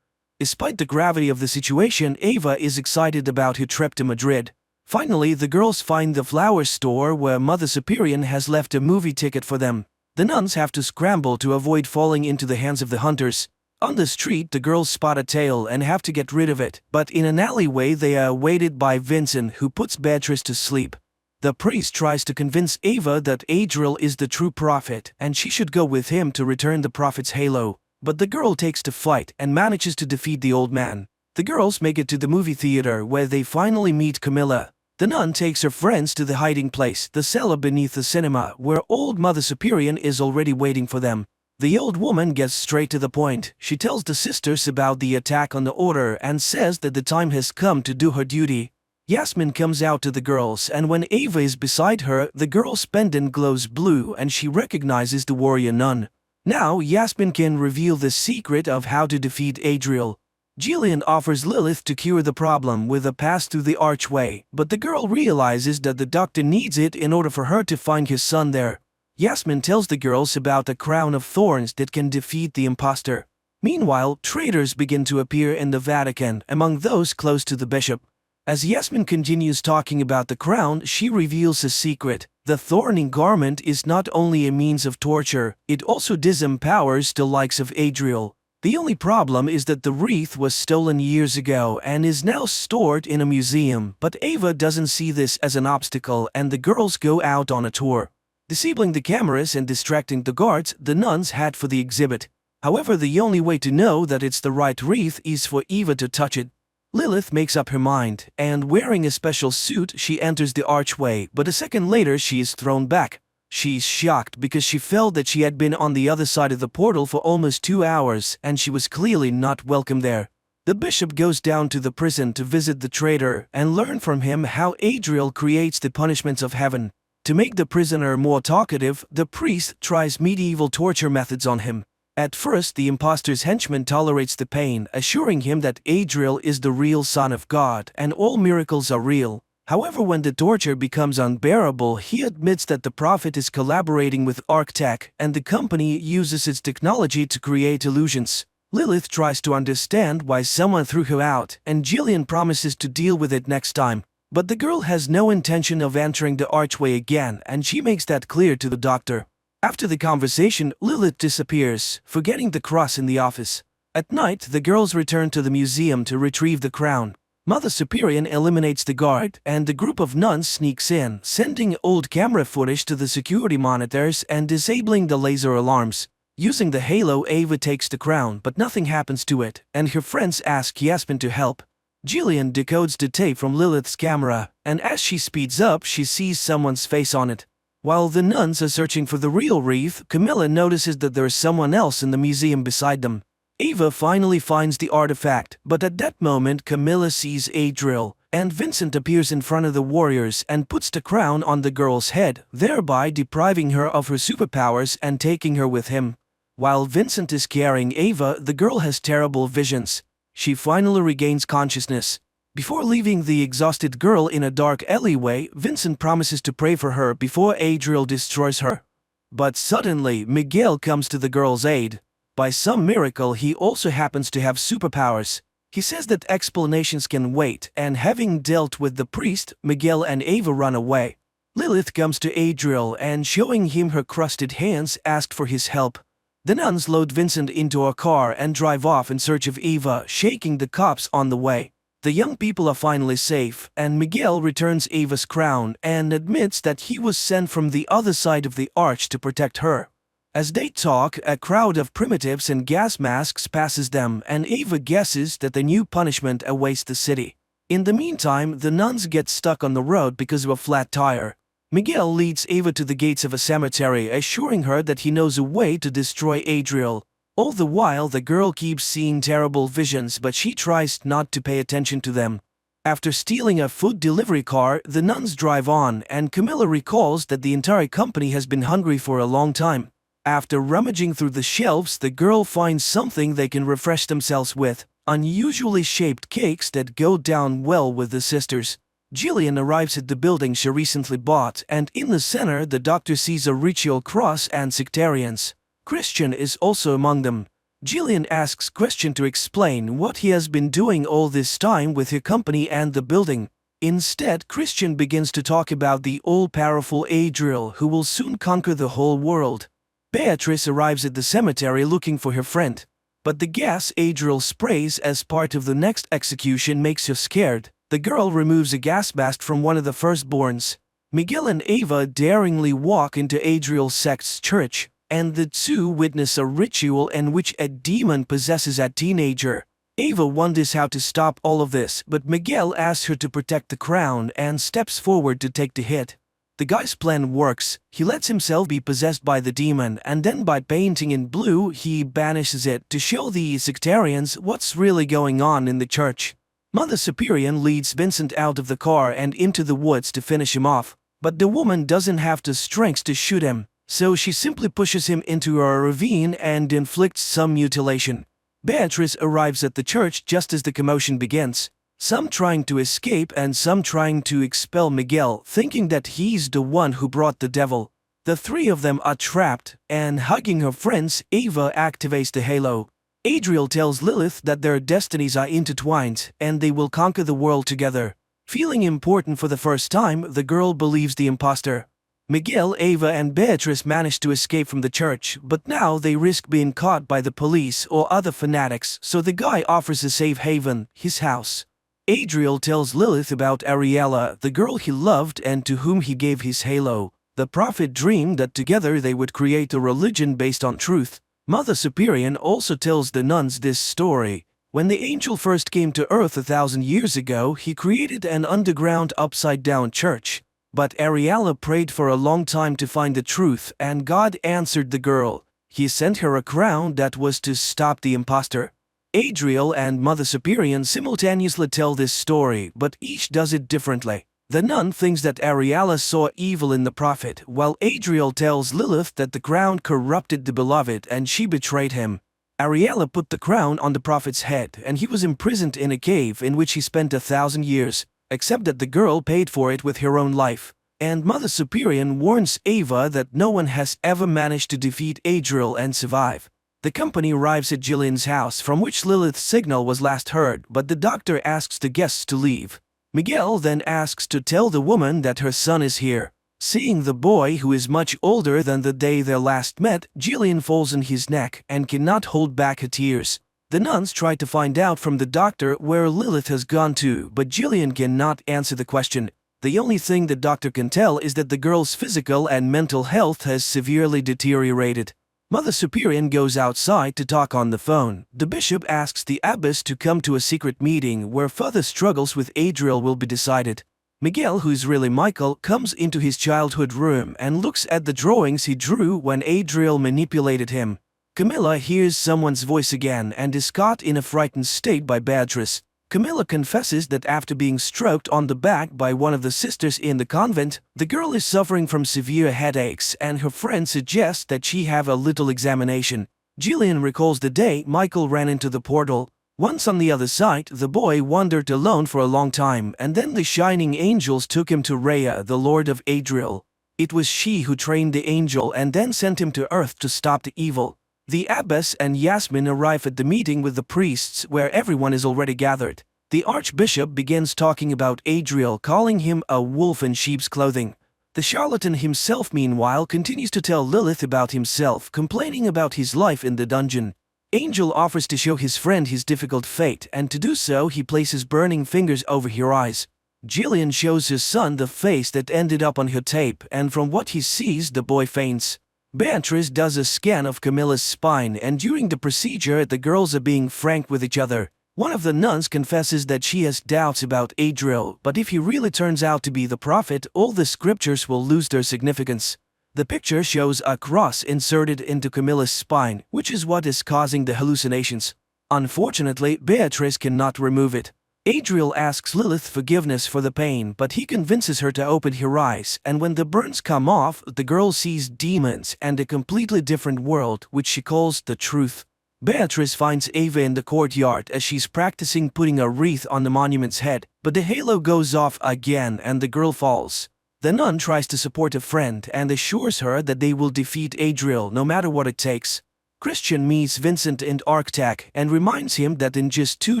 Despite the gravity of the situation, Ava is excited about her trip to Madrid. Finally, the girls find the flower store where Mother Superior has left a movie ticket for them. The nuns have to scramble to avoid falling into the hands of the hunters. On the street, the girls spot a tail and have to get rid of it, but in an alleyway they are awaited by Vincent, who puts Beatrice to sleep. The priest tries to convince Ava that Adriel is the true prophet and she should go with him to return the prophet's halo, but the girl takes to flight and manages to defeat the old man. The girls make it to the movie theater where they finally meet Camilla. The nun takes her friends to the hiding place, the cellar beneath the cinema, where old Mother Superior is already waiting for them. The old woman gets straight to the point. She tells the sisters about the attack on the order and says that the time has come to do her duty. Yasmin comes out to the girls, and when Ava is beside her, the girl's pendant glows blue and she recognizes the warrior nun. Now Yasmin can reveal the secret of how to defeat Adriel. Jillian offers Lilith to cure the problem with a pass through the archway, but the girl realizes that the doctor needs it in order for her to find his son there. Yasmin tells the girls about the crown of thorns that can defeat the imposter. Meanwhile, traitors begin to appear in the Vatican, among those close to the bishop. As Yasmin continues talking about the crown, she reveals a secret. The thorny garment is not only a means of torture, it also disempowers the likes of Adriel. The only problem is that the wreath was stolen years ago and is now stored in a museum, but Ava doesn't see this as an obstacle and the girls go out on a tour. Disabling the cameras and distracting the guards, the nuns head for the exhibit. However, the only way to know that it's the right wreath is for Eva to touch it. Lilith makes up her mind, and wearing a special suit, she enters the archway, but a second later she is thrown back. She's shocked because she felt that she had been on the other side of the portal for almost 2 hours, and she was clearly not welcome there. The bishop goes down to the prison to visit the traitor and learn from him how Adriel creates the punishments of heaven. To make the prisoner more talkative, the priest tries medieval torture methods on him. At first, the impostor's henchman tolerates the pain, assuring him that Adriel is the real Son of God and all miracles are real. However, when the torture becomes unbearable, he admits that the prophet is collaborating with Arctech and the company uses its technology to create illusions. Lilith tries to understand why someone threw her out, and Jillian promises to deal with it next time. But the girl has no intention of entering the archway again, and she makes that clear to the doctor. After the conversation, Lilith disappears, forgetting the cross in the office. At night, the girls return to the museum to retrieve the crown. Mother Superior eliminates the guard, and the group of nuns sneaks in, sending old camera footage to the security monitors and disabling the laser alarms. Using the halo, Ava takes the crown, but nothing happens to it, and her friends ask Yasmin to help. Jillian decodes the tape from Lilith's camera, and as she speeds up, she sees someone's face on it. While the nuns are searching for the real wreath, Camilla notices that there is someone else in the museum beside them. Ava finally finds the artifact, but at that moment Camilla sees Adriel, and Vincent appears in front of the warriors and puts the crown on the girl's head, thereby depriving her of her superpowers and taking her with him. While Vincent is carrying Ava, the girl has terrible visions. She finally regains consciousness. Before leaving the exhausted girl in a dark alleyway, Vincent promises to pray for her before Adriel destroys her. But suddenly, Miguel comes to the girl's aid. By some miracle, he also happens to have superpowers. He says that explanations can wait, and having dealt with the priest, Miguel and Ava run away. Lilith comes to Adriel and, showing him her crusted hands, asks for his help. The nuns load Vincent into a car and drive off in search of Ava, shaking the cops on the way. The young people are finally safe, and Miguel returns Ava's crown and admits that he was sent from the other side of the arch to protect her. As they talk, a crowd of primitives in gas masks passes them, and Ava guesses that the new punishment awaits the city. In the meantime, the nuns get stuck on the road because of a flat tire. Miguel leads Ava to the gates of a cemetery, assuring her that he knows a way to destroy Adriel. All the while, the girl keeps seeing terrible visions, but she tries not to pay attention to them. After stealing a food delivery car, the nuns drive on, and Camilla recalls that the entire company has been hungry for a long time. After rummaging through the shelves, the girl finds something they can refresh themselves with: unusually shaped cakes that go down well with the sisters. Jillian arrives at the building she recently bought, and in the center, the doctor sees a ritual cross and sectarians. Christian is also among them. Jillian asks Christian to explain what he has been doing all this time with her company and the building. Instead, Christian begins to talk about the all-powerful Adriel who will soon conquer the whole world. Beatrice arrives at the cemetery looking for her friend, but the gas Adriel sprays as part of the next execution makes her scared. The girl removes a gas mask from one of the firstborns. Miguel and Ava daringly walk into Adriel's sect's church, and the two witness a ritual in which a demon possesses a teenager. Ava wonders how to stop all of this, but Miguel asks her to protect the crown and steps forward to take the hit. The guy's plan works. He lets himself be possessed by the demon, and then by painting in blue, he banishes it to show the sectarians what's really going on in the church. Mother Superior leads Vincent out of the car and into the woods to finish him off, but the woman doesn't have the strength to shoot him, so she simply pushes him into a ravine and inflicts some mutilation. Beatrice arrives at the church just as the commotion begins, some trying to escape and some trying to expel Miguel, thinking that he's the one who brought the devil. The three of them are trapped, and hugging her friends, Ava activates the halo. Adriel tells Lilith that their destinies are intertwined, and they will conquer the world together. Feeling important for the first time, the girl believes the imposter. Miguel, Ava, and Beatrice manage to escape from the church, but now they risk being caught by the police or other fanatics, so the guy offers a safe haven, his house. Adriel tells Lilith about Ariella, the girl he loved and to whom he gave his halo. The prophet dreamed that together they would create a religion based on truth. Mother Superior also tells the nuns this story. When the angel first came to Earth 1,000 years ago, he created an underground upside-down church. But Ariella prayed for a long time to find the truth, and God answered the girl. He sent her a crown that was to stop the imposter. Adriel and Mother Superior simultaneously tell this story, but each does it differently. The nun thinks that Ariella saw evil in the prophet, while Adriel tells Lilith that the crown corrupted the beloved and she betrayed him. Ariella put the crown on the prophet's head, and he was imprisoned in a cave in which he spent 1,000 years. Except that the girl paid for it with her own life. And Mother Superior warns Ava that no one has ever managed to defeat Adriel and survive. The company arrives at Jillian's house, from which Lilith's signal was last heard, but the doctor asks the guests to leave. Miguel then asks to tell the woman that her son is here. Seeing the boy, who is much older than the day they last met, Jillian falls on his neck and cannot hold back her tears. The nuns try to find out from the doctor where Lilith has gone to, but Jillian cannot answer the question. The only thing the doctor can tell is that the girl's physical and mental health has severely deteriorated. Mother Superior goes outside to talk on the phone. The bishop asks the abbess to come to a secret meeting where further struggles with Adriel will be decided. Miguel, who is really Michael, comes into his childhood room and looks at the drawings he drew when Adriel manipulated him. Camilla hears someone's voice again and is caught in a frightened state by Beatrice. Camilla confesses that after being stroked on the back by one of the sisters in the convent, the girl is suffering from severe headaches and her friend suggests that she have a little examination. Jillian recalls the day Michael ran into the portal. Once on the other side, the boy wandered alone for a long time, and then the shining angels took him to Rhea, the lord of Adriel. It was she who trained the angel and then sent him to Earth to stop the evil. The abbess and Yasmin arrive at the meeting with the priests, where everyone is already gathered. The archbishop begins talking about Adriel, calling him a wolf in sheep's clothing. The charlatan himself, meanwhile, continues to tell Lilith about himself, complaining about his life in the dungeon. Angel offers to show his friend his difficult fate, and to do so he places burning fingers over her eyes. Jillian shows her son the face that ended up on her tape, and from what he sees, the boy faints. Beatrice does a scan of Camilla's spine, and during the procedure the girls are being frank with each other. One of the nuns confesses that she has doubts about Adriel, but if he really turns out to be the prophet, all the scriptures will lose their significance. The picture shows a cross inserted into Camilla's spine, which is what is causing the hallucinations. Unfortunately, Beatrice cannot remove it. Adriel asks Lilith forgiveness for the pain, but he convinces her to open her eyes, and when the burns come off, the girl sees demons and a completely different world, which she calls the truth. Beatrice finds Ava in the courtyard as she's practicing putting a wreath on the monument's head, but the halo goes off again and the girl falls. The nun tries to support a friend and assures her that they will defeat Adriel no matter what it takes. Christian meets Vincent in Arctac and reminds him that in just 2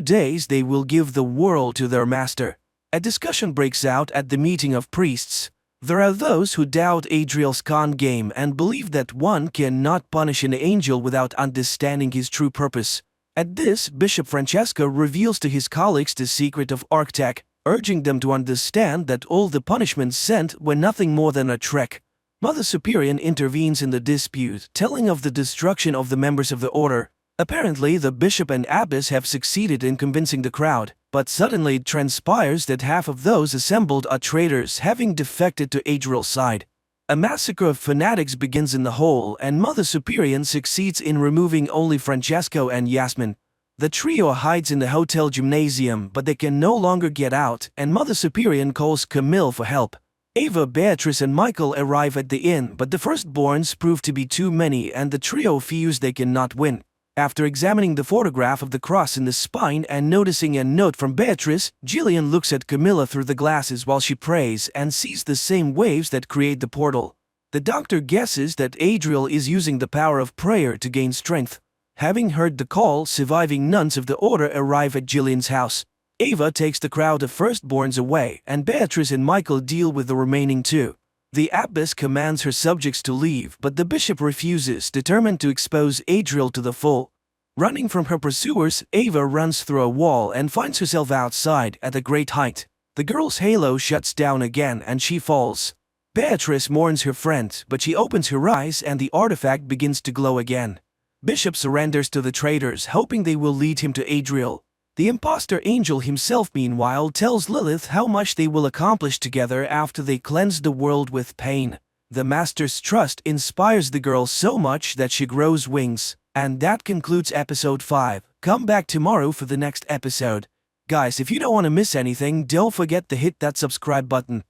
days they will give the world to their master. A discussion breaks out at the meeting of priests. There are those who doubt Adriel's con game and believe that one cannot punish an angel without understanding his true purpose. At this, Bishop Francesco reveals to his colleagues the secret of Arctech, urging them to understand that all the punishments sent were nothing more than a trick. Mother Superior intervenes in the dispute, telling of the destruction of the members of the order. Apparently, the bishop and abbess have succeeded in convincing the crowd, but suddenly it transpires that half of those assembled are traitors, having defected to Adriel's side. A massacre of fanatics begins in the hall, and Mother Superior succeeds in removing only Francesco and Yasmin. The trio hides in the hotel gymnasium, but they can no longer get out, and Mother Superior calls Camille for help. Ava, Beatrice and Michael arrive at the inn, but the firstborns prove to be too many and the trio fears they cannot win. After examining the photograph of the cross in the spine and noticing a note from Beatrice, Jillian looks at Camilla through the glasses while she prays and sees the same waves that create the portal. The doctor guesses that Adriel is using the power of prayer to gain strength. Having heard the call, surviving nuns of the order arrive at Jillian's house. Ava takes the crowd of firstborns away, and Beatrice and Michael deal with the remaining two. The abbess commands her subjects to leave, but the bishop refuses, determined to expose Adriel to the full. Running from her pursuers, Ava runs through a wall and finds herself outside at a great height. The girl's halo shuts down again and she falls. Beatrice mourns her friend, but she opens her eyes and the artifact begins to glow again. Bishop surrenders to the traitors, hoping they will lead him to Adriel. The imposter angel himself, meanwhile, tells Lilith how much they will accomplish together after they cleanse the world with pain. The master's trust inspires the girl so much that she grows wings. And that concludes episode 5. Come back tomorrow for the next episode. Guys, if you don't want to miss anything, don't forget to hit that subscribe button.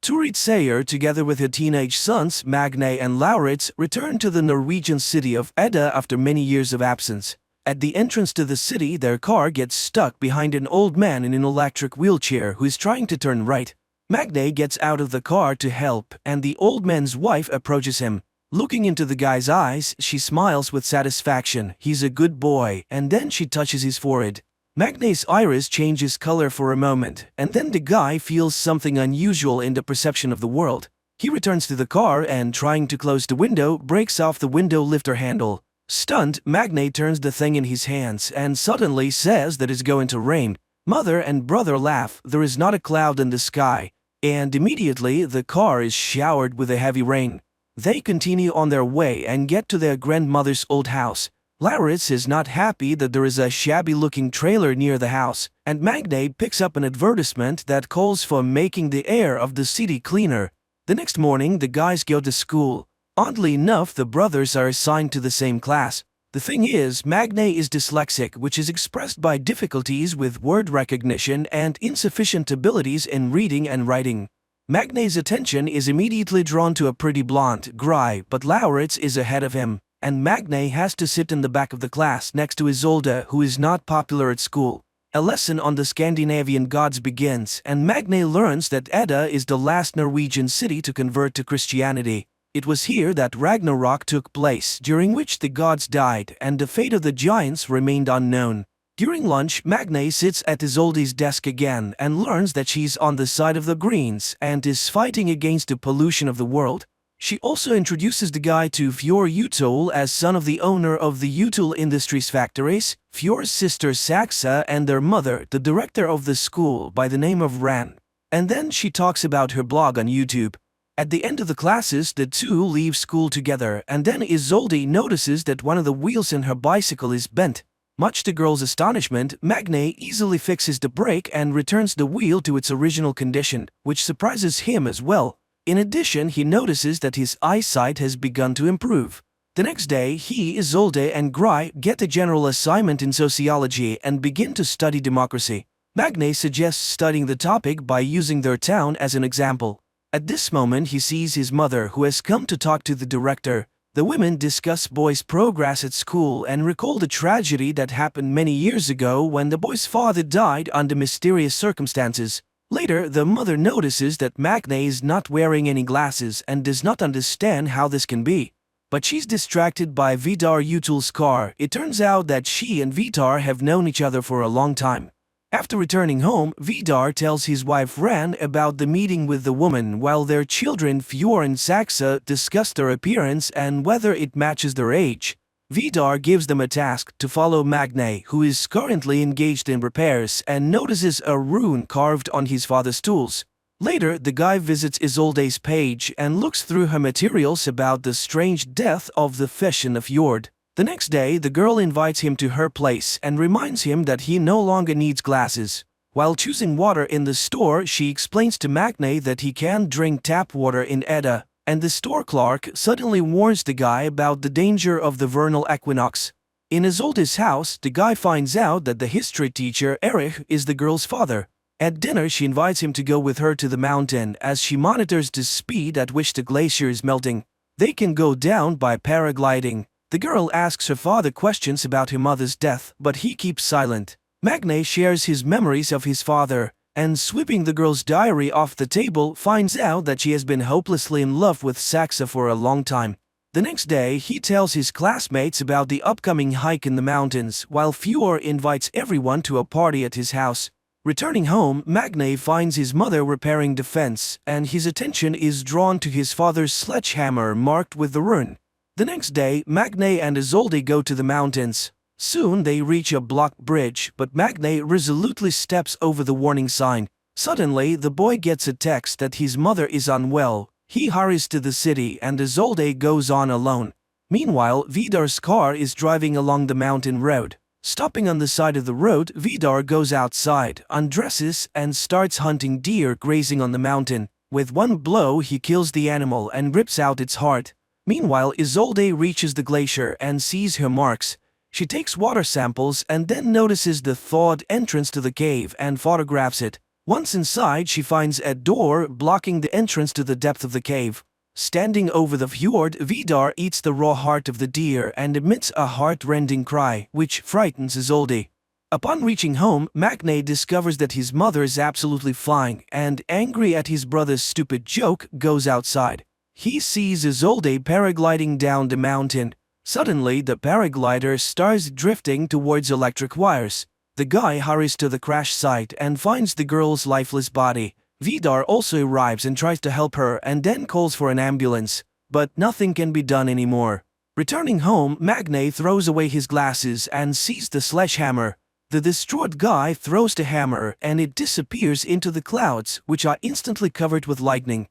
Turid Sayer, together with her teenage sons, Magne and Lauritz, return to the Norwegian city of Edda after many years of absence. At the entrance to the city, their car gets stuck behind an old man in an electric wheelchair who is trying to turn right. Magne gets out of the car to help, and the old man's wife approaches him. Looking into the guy's eyes, she smiles with satisfaction. He's a good boy, and then she touches his forehead. Magne's iris changes color for a moment, and then the guy feels something unusual in the perception of the world. He returns to the car and, trying to close the window, breaks off the window lifter handle. Stunned, Magne turns the thing in his hands and suddenly says that it's going to rain. Mother and brother laugh. There is not a cloud in the sky, and immediately the car is showered with a heavy rain. They continue on their way and get to their grandmother's old house. Lauritz is not happy that there is a shabby-looking trailer near the house, and Magne picks up an advertisement that calls for making the air of the city cleaner. The next morning, the guys go to school. Oddly enough, the brothers are assigned to the same class. The thing is, Magne is dyslexic, which is expressed by difficulties with word recognition and insufficient abilities in reading and writing. Magne's attention is immediately drawn to a pretty blonde, Gry, but Lauritz is ahead of him, and Magne has to sit in the back of the class next to Isolde, who is not popular at school. A lesson on the Scandinavian gods begins, and Magne learns that Edda is the last Norwegian city to convert to Christianity. It was here that Ragnarok took place, during which the gods died and the fate of the giants remained unknown. During lunch, Magne sits at Isolde's desk again and learns that she's on the side of the Greens and is fighting against the pollution of the world. She also introduces the guy to Fjord Utol as son of the owner of the Utol Industries factories, Fjord's sister Saxa, and their mother, the director of the school by the name of Ran. And then she talks about her blog on YouTube. At the end of the classes, the two leave school together, and then Isolde notices that one of the wheels in her bicycle is bent. Much to the girl's astonishment, Magne easily fixes the brake and returns the wheel to its original condition, which surprises him as well. In addition, he notices that his eyesight has begun to improve. The next day, he, Isolde, and Gry get a general assignment in sociology and begin to study democracy. Magne suggests studying the topic by using their town as an example. At this moment, he sees his mother, who has come to talk to the director. The women discuss boys' progress at school and recall the tragedy that happened many years ago when the boy's father died under mysterious circumstances. Later, the mother notices that Magne is not wearing any glasses and does not understand how this can be. But she's distracted by Vidar Utul's car. It turns out that she and Vidar have known each other for a long time. After returning home, Vidar tells his wife Ran about the meeting with the woman while their children Fjord and Saxa discuss their appearance and whether it matches their age. Vidar gives them a task to follow Magne, who is currently engaged in repairs and notices a rune carved on his father's tools. Later, the guy visits Isolde's page and looks through her materials about the strange death of the fish in the fjord. The next day, the girl invites him to her place and reminds him that he no longer needs glasses. While choosing water in the store, she explains to Magne that he can't drink tap water in Edda, and the store clerk suddenly warns the guy about the danger of the vernal equinox. In Isolde's house, the guy finds out that the history teacher, Erich, is the girl's father. At dinner, she invites him to go with her to the mountain as she monitors the speed at which the glacier is melting. They can go down by paragliding. The girl asks her father questions about her mother's death, but he keeps silent. Magne shares his memories of his father, and sweeping the girl's diary off the table, finds out that she has been hopelessly in love with Saxa for a long time. The next day, he tells his classmates about the upcoming hike in the mountains, while Fjord invites everyone to a party at his house. Returning home, Magne finds his mother repairing the fence, and his attention is drawn to his father's sledgehammer marked with the rune. The next day, Magne and Isolde go to the mountains. Soon they reach a blocked bridge, but Magne resolutely steps over the warning sign. Suddenly, the boy gets a text that his mother is unwell. He hurries to the city and Isolde goes on alone. Meanwhile, Vidar's car is driving along the mountain road. Stopping on the side of the road, Vidar goes outside, undresses, and starts hunting deer grazing on the mountain. With one blow, he kills the animal and rips out its heart. Meanwhile, Isolde reaches the glacier and sees her marks. She takes water samples and then notices the thawed entrance to the cave and photographs it. Once inside, she finds a door blocking the entrance to the depth of the cave. Standing over the fjord, Vidar eats the raw heart of the deer and emits a heart-rending cry, which frightens Isolde. Upon reaching home, Magne discovers that his mother is absolutely fine and, angry at his brother's stupid joke, goes outside. He sees Isolde paragliding down the mountain. Suddenly, the paraglider starts drifting towards electric wires. The guy hurries to the crash site and finds the girl's lifeless body. Vidar also arrives and tries to help her and then calls for an ambulance. But nothing can be done anymore. Returning home, Magne throws away his glasses and sees the sledgehammer. The distraught guy throws the hammer and it disappears into the clouds, which are instantly covered with lightning.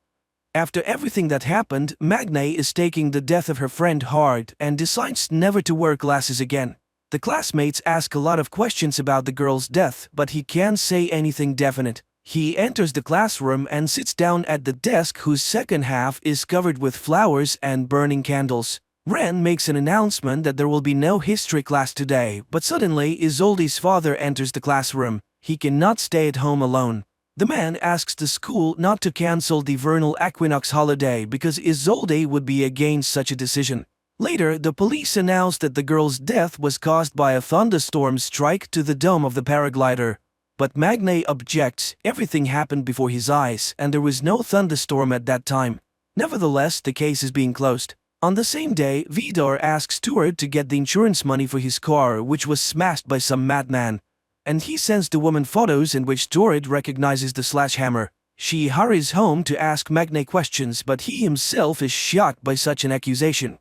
After everything that happened, Magne is taking the death of her friend hard and decides never to wear glasses again. The classmates ask a lot of questions about the girl's death, but he can't say anything definite. He enters the classroom and sits down at the desk whose second half is covered with flowers and burning candles. Ren makes an announcement that there will be no history class today, but suddenly Isolde's father enters the classroom. He cannot stay at home alone. The man asks the school not to cancel the vernal equinox holiday because Isolde would be against such a decision. Later, the police announce that the girl's death was caused by a thunderstorm strike to the dome of the paraglider. But Magne objects. Everything happened before his eyes, and there was no thunderstorm at that time. Nevertheless, the case is being closed. On the same day, Vidar asks Stuart to get the insurance money for his car, which was smashed by some madman. And he sends the woman photos in which Stuart recognizes the sledgehammer. She hurries home to ask Magne questions, but he himself is shocked by such an accusation.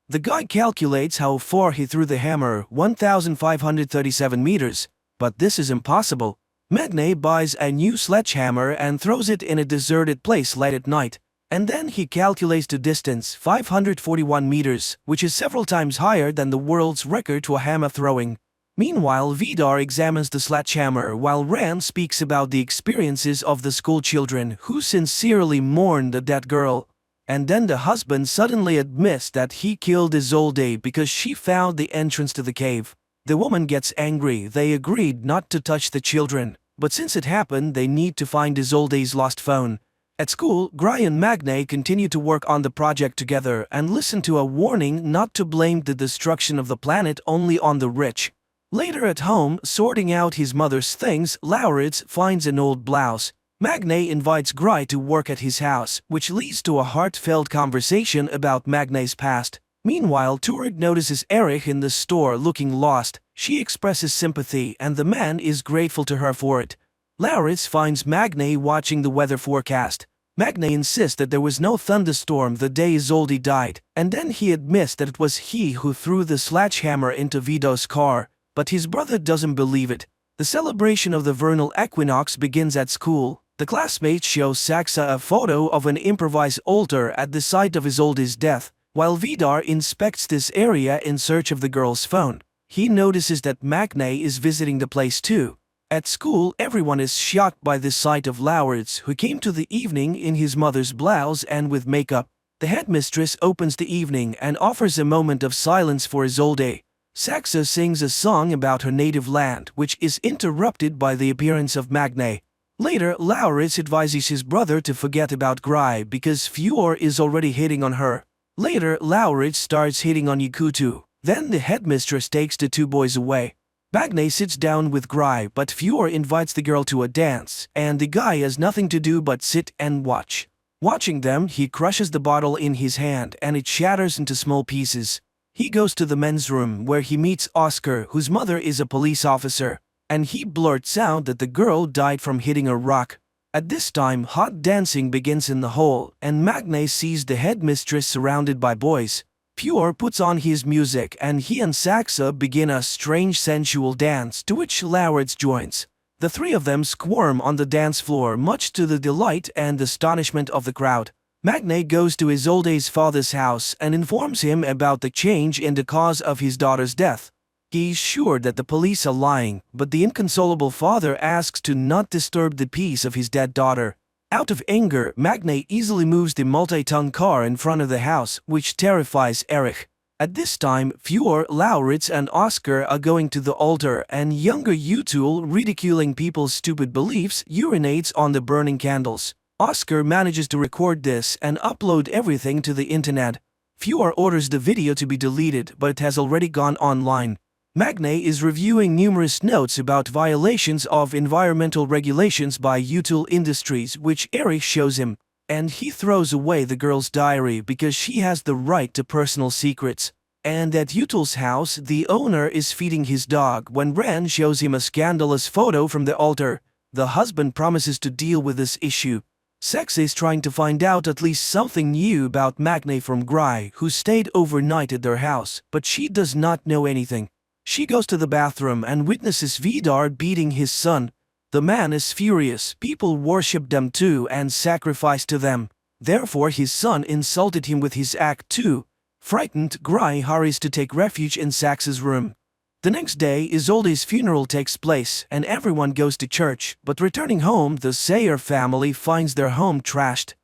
The guy calculates how far he threw the hammer, 1,537 meters. But this is impossible. Magne buys a new sledgehammer and throws it in a deserted place late at night. And then he calculates the distance, 541 meters, which is several times higher than the world's record to a hammer throwing. Meanwhile, Vidar examines the sledgehammer while Ran speaks about the experiences of the school children who sincerely mourn the dead girl. And then the husband suddenly admits that he killed Isolde because she found the entrance to the cave. The woman gets angry. They agreed not to touch the children, but since it happened, they need to find Isolde's lost phone. At school, Gry and Magne continue to work on the project together and listen to a warning not to blame the destruction of the planet only on the rich. Later at home, sorting out his mother's things, Lauritz finds an old blouse. Magne invites Gry to work at his house, which leads to a heartfelt conversation about Magne's past. Meanwhile, Turid notices Erich in the store looking lost. She expresses sympathy and the man is grateful to her for it. Lauritz finds Magne watching the weather forecast. Magne insists that there was no thunderstorm the day Isolde died, and then he admits that it was he who threw the sledgehammer into Vido's car, but his brother doesn't believe it. The celebration of the vernal equinox begins at school. The classmates show Saxa a photo of an improvised altar at the site of Isolde's death, while Vidar inspects this area in search of the girl's phone. He notices that Magne is visiting the place too. At school, everyone is shocked by the sight of Lauritz, who came to the evening in his mother's blouse and with makeup. The headmistress opens the evening and offers a moment of silence for Isolde. Saxa sings a song about her native land, which is interrupted by the appearance of Magne. Later, Lauritz advises his brother to forget about Gry because Fjord is already hitting on her. Later, Lauritz starts hitting on Yakutu. Then the headmistress takes the two boys away. Magne sits down with Gry, but Fjord invites the girl to a dance, and the guy has nothing to do but sit and watch. Watching them, he crushes the bottle in his hand and it shatters into small pieces. He goes to the men's room where he meets Oscar, whose mother is a police officer, and he blurts out that the girl died from hitting a rock. At this time, hot dancing begins in the hall, and Magne sees the headmistress surrounded by boys. Fjord puts on his music and he and Saxa begin a strange sensual dance to which Lauritz joins. The three of them squirm on the dance floor much to the delight and astonishment of the crowd. Magne goes to Isolde's father's house and informs him about the change in the cause of his daughter's death. He's sure that the police are lying, but the inconsolable father asks to not disturb the peace of his dead daughter. Out of anger, Magne easily moves the multi-ton car in front of the house, which terrifies Erich. At this time, Fjord, Lauritz and Oscar are going to the altar, and younger Utul, ridiculing people's stupid beliefs, urinates on the burning candles. Oscar manages to record this and upload everything to the internet. Fjord orders the video to be deleted, but it has already gone online. Magne is reviewing numerous notes about violations of environmental regulations by Utul Industries, which Erich shows him, and he throws away the girl's diary because she has the right to personal secrets. And at Utul's house, the owner is feeding his dog when Ren shows him a scandalous photo from the altar. The husband promises to deal with this issue. Sex is trying to find out at least something new about Magne from Gry, who stayed overnight at their house, but she does not know anything. She goes to the bathroom and witnesses Vidar beating his son. The man is furious. People worship them too and sacrifice to them. Therefore his son insulted him with his act too. Frightened, Gry hurries to take refuge in Saxa's room. The next day, Isolde's funeral takes place and everyone goes to church, but returning home, the Sayer family finds their home trashed.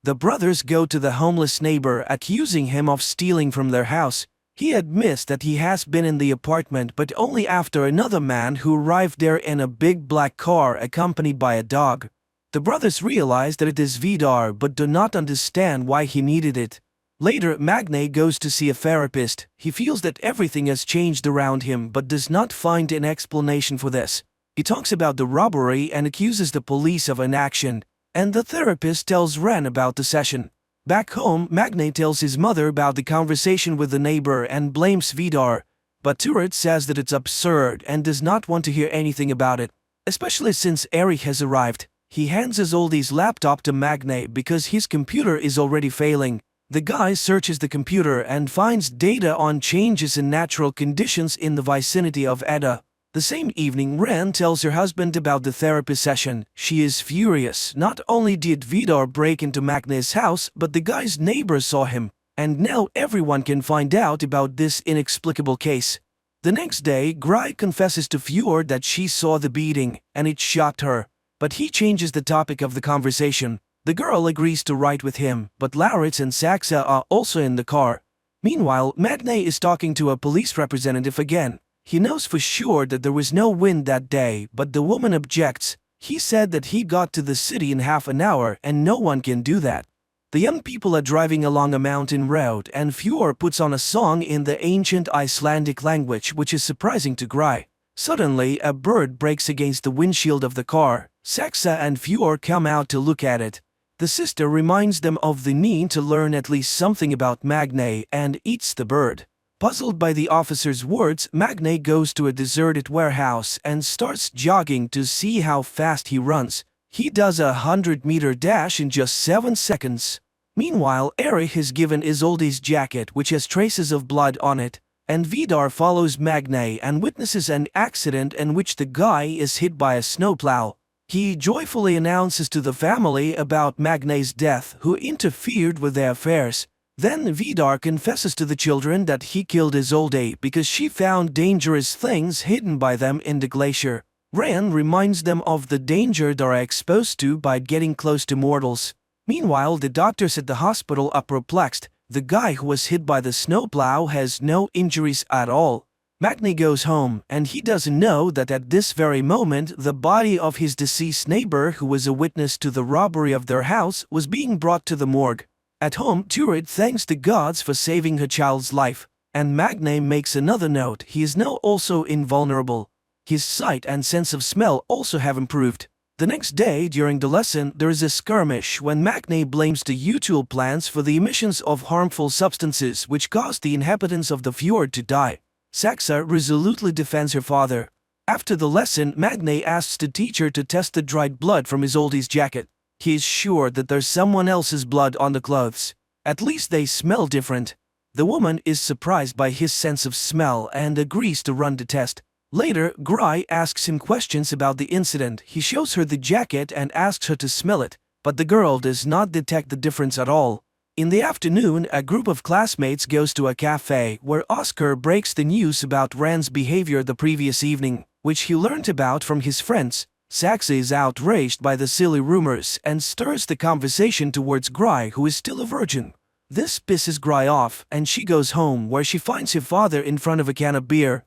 The brothers go to the homeless neighbor, accusing him of stealing from their house. He admits that he has been in the apartment, but only after another man who arrived there in a big black car accompanied by a dog. The brothers realize that it is Vidar but do not understand why he needed it. Later, Magne goes to see a therapist. He feels that everything has changed around him but does not find an explanation for this. He talks about the robbery and accuses the police of inaction, and the therapist tells Ren about the session. Back home, Magne tells his mother about the conversation with the neighbor and blames Vidar, but Turid says that it's absurd and does not want to hear anything about it, especially since Erich has arrived. He hands Isolde's laptop to Magne because his computer is already failing. The guy searches the computer and finds data on changes in natural conditions in the vicinity of Edda. The same evening, Ren tells her husband about the therapy session. She is furious. Not only did Vidar break into Magne's house, but the guy's neighbor saw him. And now everyone can find out about this inexplicable case. The next day, Gry confesses to Fjord that she saw the beating, and it shocked her. But he changes the topic of the conversation. The girl agrees to ride with him, but Lauritz and Saxa are also in the car. Meanwhile, Magne is talking to a police representative again. He knows for sure that there was no wind that day, but the woman objects. He said that he got to the city in half an hour and no one can do that. The young people are driving along a mountain road and Fjord puts on a song in the ancient Icelandic language, which is surprising to Gry. Suddenly, a bird breaks against the windshield of the car. Saxa and Fjord come out to look at it. The sister reminds them of the need to learn at least something about Magne and eats the bird. Puzzled by the officer's words, Magne goes to a deserted warehouse and starts jogging to see how fast he runs. He does a 100-meter dash in just 7 seconds. Meanwhile, Erich is given Isolde's jacket, which has traces of blood on it, and Vidar follows Magne and witnesses an accident in which the guy is hit by a snowplow. He joyfully announces to the family about Magne's death, who interfered with their affairs. Then Vidar confesses to the children that he killed Isolde because she found dangerous things hidden by them in the glacier. Ran reminds them of the danger they are exposed to by getting close to mortals. Meanwhile, the doctors at the hospital are perplexed. The guy who was hit by the snowplow has no injuries at all. Magne goes home, and he doesn't know that at this very moment the body of his deceased neighbor, who was a witness to the robbery of their house, was being brought to the morgue. At home, Turid thanks the gods for saving her child's life, and Magne makes another note: he is now also invulnerable. His sight and sense of smell also have improved. The next day, during the lesson, there is a skirmish when Magne blames the Utul plants for the emissions of harmful substances which caused the inhabitants of the fjord to die. Saxa resolutely defends her father. After the lesson, Magne asks the teacher to test the dried blood from Isolde's jacket. He is sure that there's someone else's blood on the clothes. At least they smell different. The woman is surprised by his sense of smell and agrees to run the test. Later, Gry asks him questions about the incident. He shows her the jacket and asks her to smell it, but the girl does not detect the difference at all. In the afternoon, a group of classmates goes to a cafe where Oscar breaks the news about Rand's behavior the previous evening, which he learned about from his friends. Saxa is outraged by the silly rumors and stirs the conversation towards Gry, who is still a virgin. This pisses Gry off, and she goes home, where she finds her father in front of a can of beer.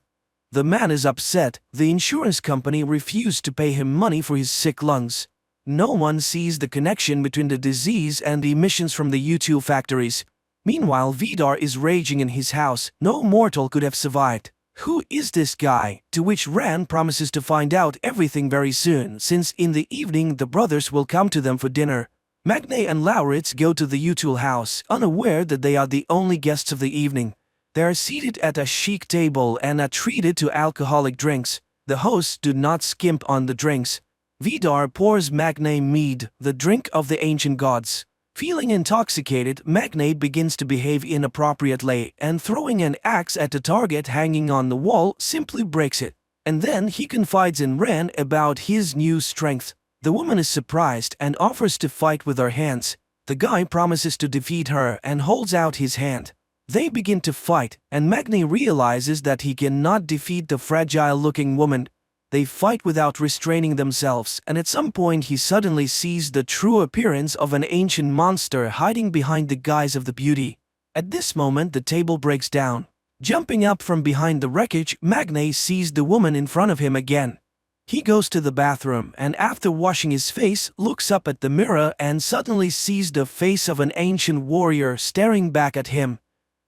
The man is upset. The insurance company refused to pay him money for his sick lungs. No one sees the connection between the disease and the emissions from the Utul factories. Meanwhile, Vidar is raging in his house. No mortal could have survived. Who is this guy? To which Rand promises to find out everything very soon, since in the evening the brothers will come to them for dinner. Magne and Lauritz go to the Utul house, unaware that they are the only guests of the evening. They are seated at a chic table and are treated to alcoholic drinks. The hosts do not skimp on the drinks. Vidar pours Magne mead, the drink of the ancient gods. Feeling intoxicated, Magne begins to behave inappropriately, and throwing an axe at the target hanging on the wall simply breaks it. And then he confides in Ren about his new strength. The woman is surprised and offers to fight with her hands. The guy promises to defeat her and holds out his hand. They begin to fight, and Magne realizes that he cannot defeat the fragile-looking woman. They fight without restraining themselves, and at some point he suddenly sees the true appearance of an ancient monster hiding behind the guise of the beauty. At this moment, the table breaks down. Jumping up from behind the wreckage, Magne sees the woman in front of him again. He goes to the bathroom and, after washing his face, looks up at the mirror and suddenly sees the face of an ancient warrior staring back at him.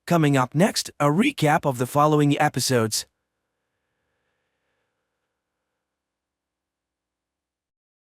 Coming up next, a recap of the following episodes.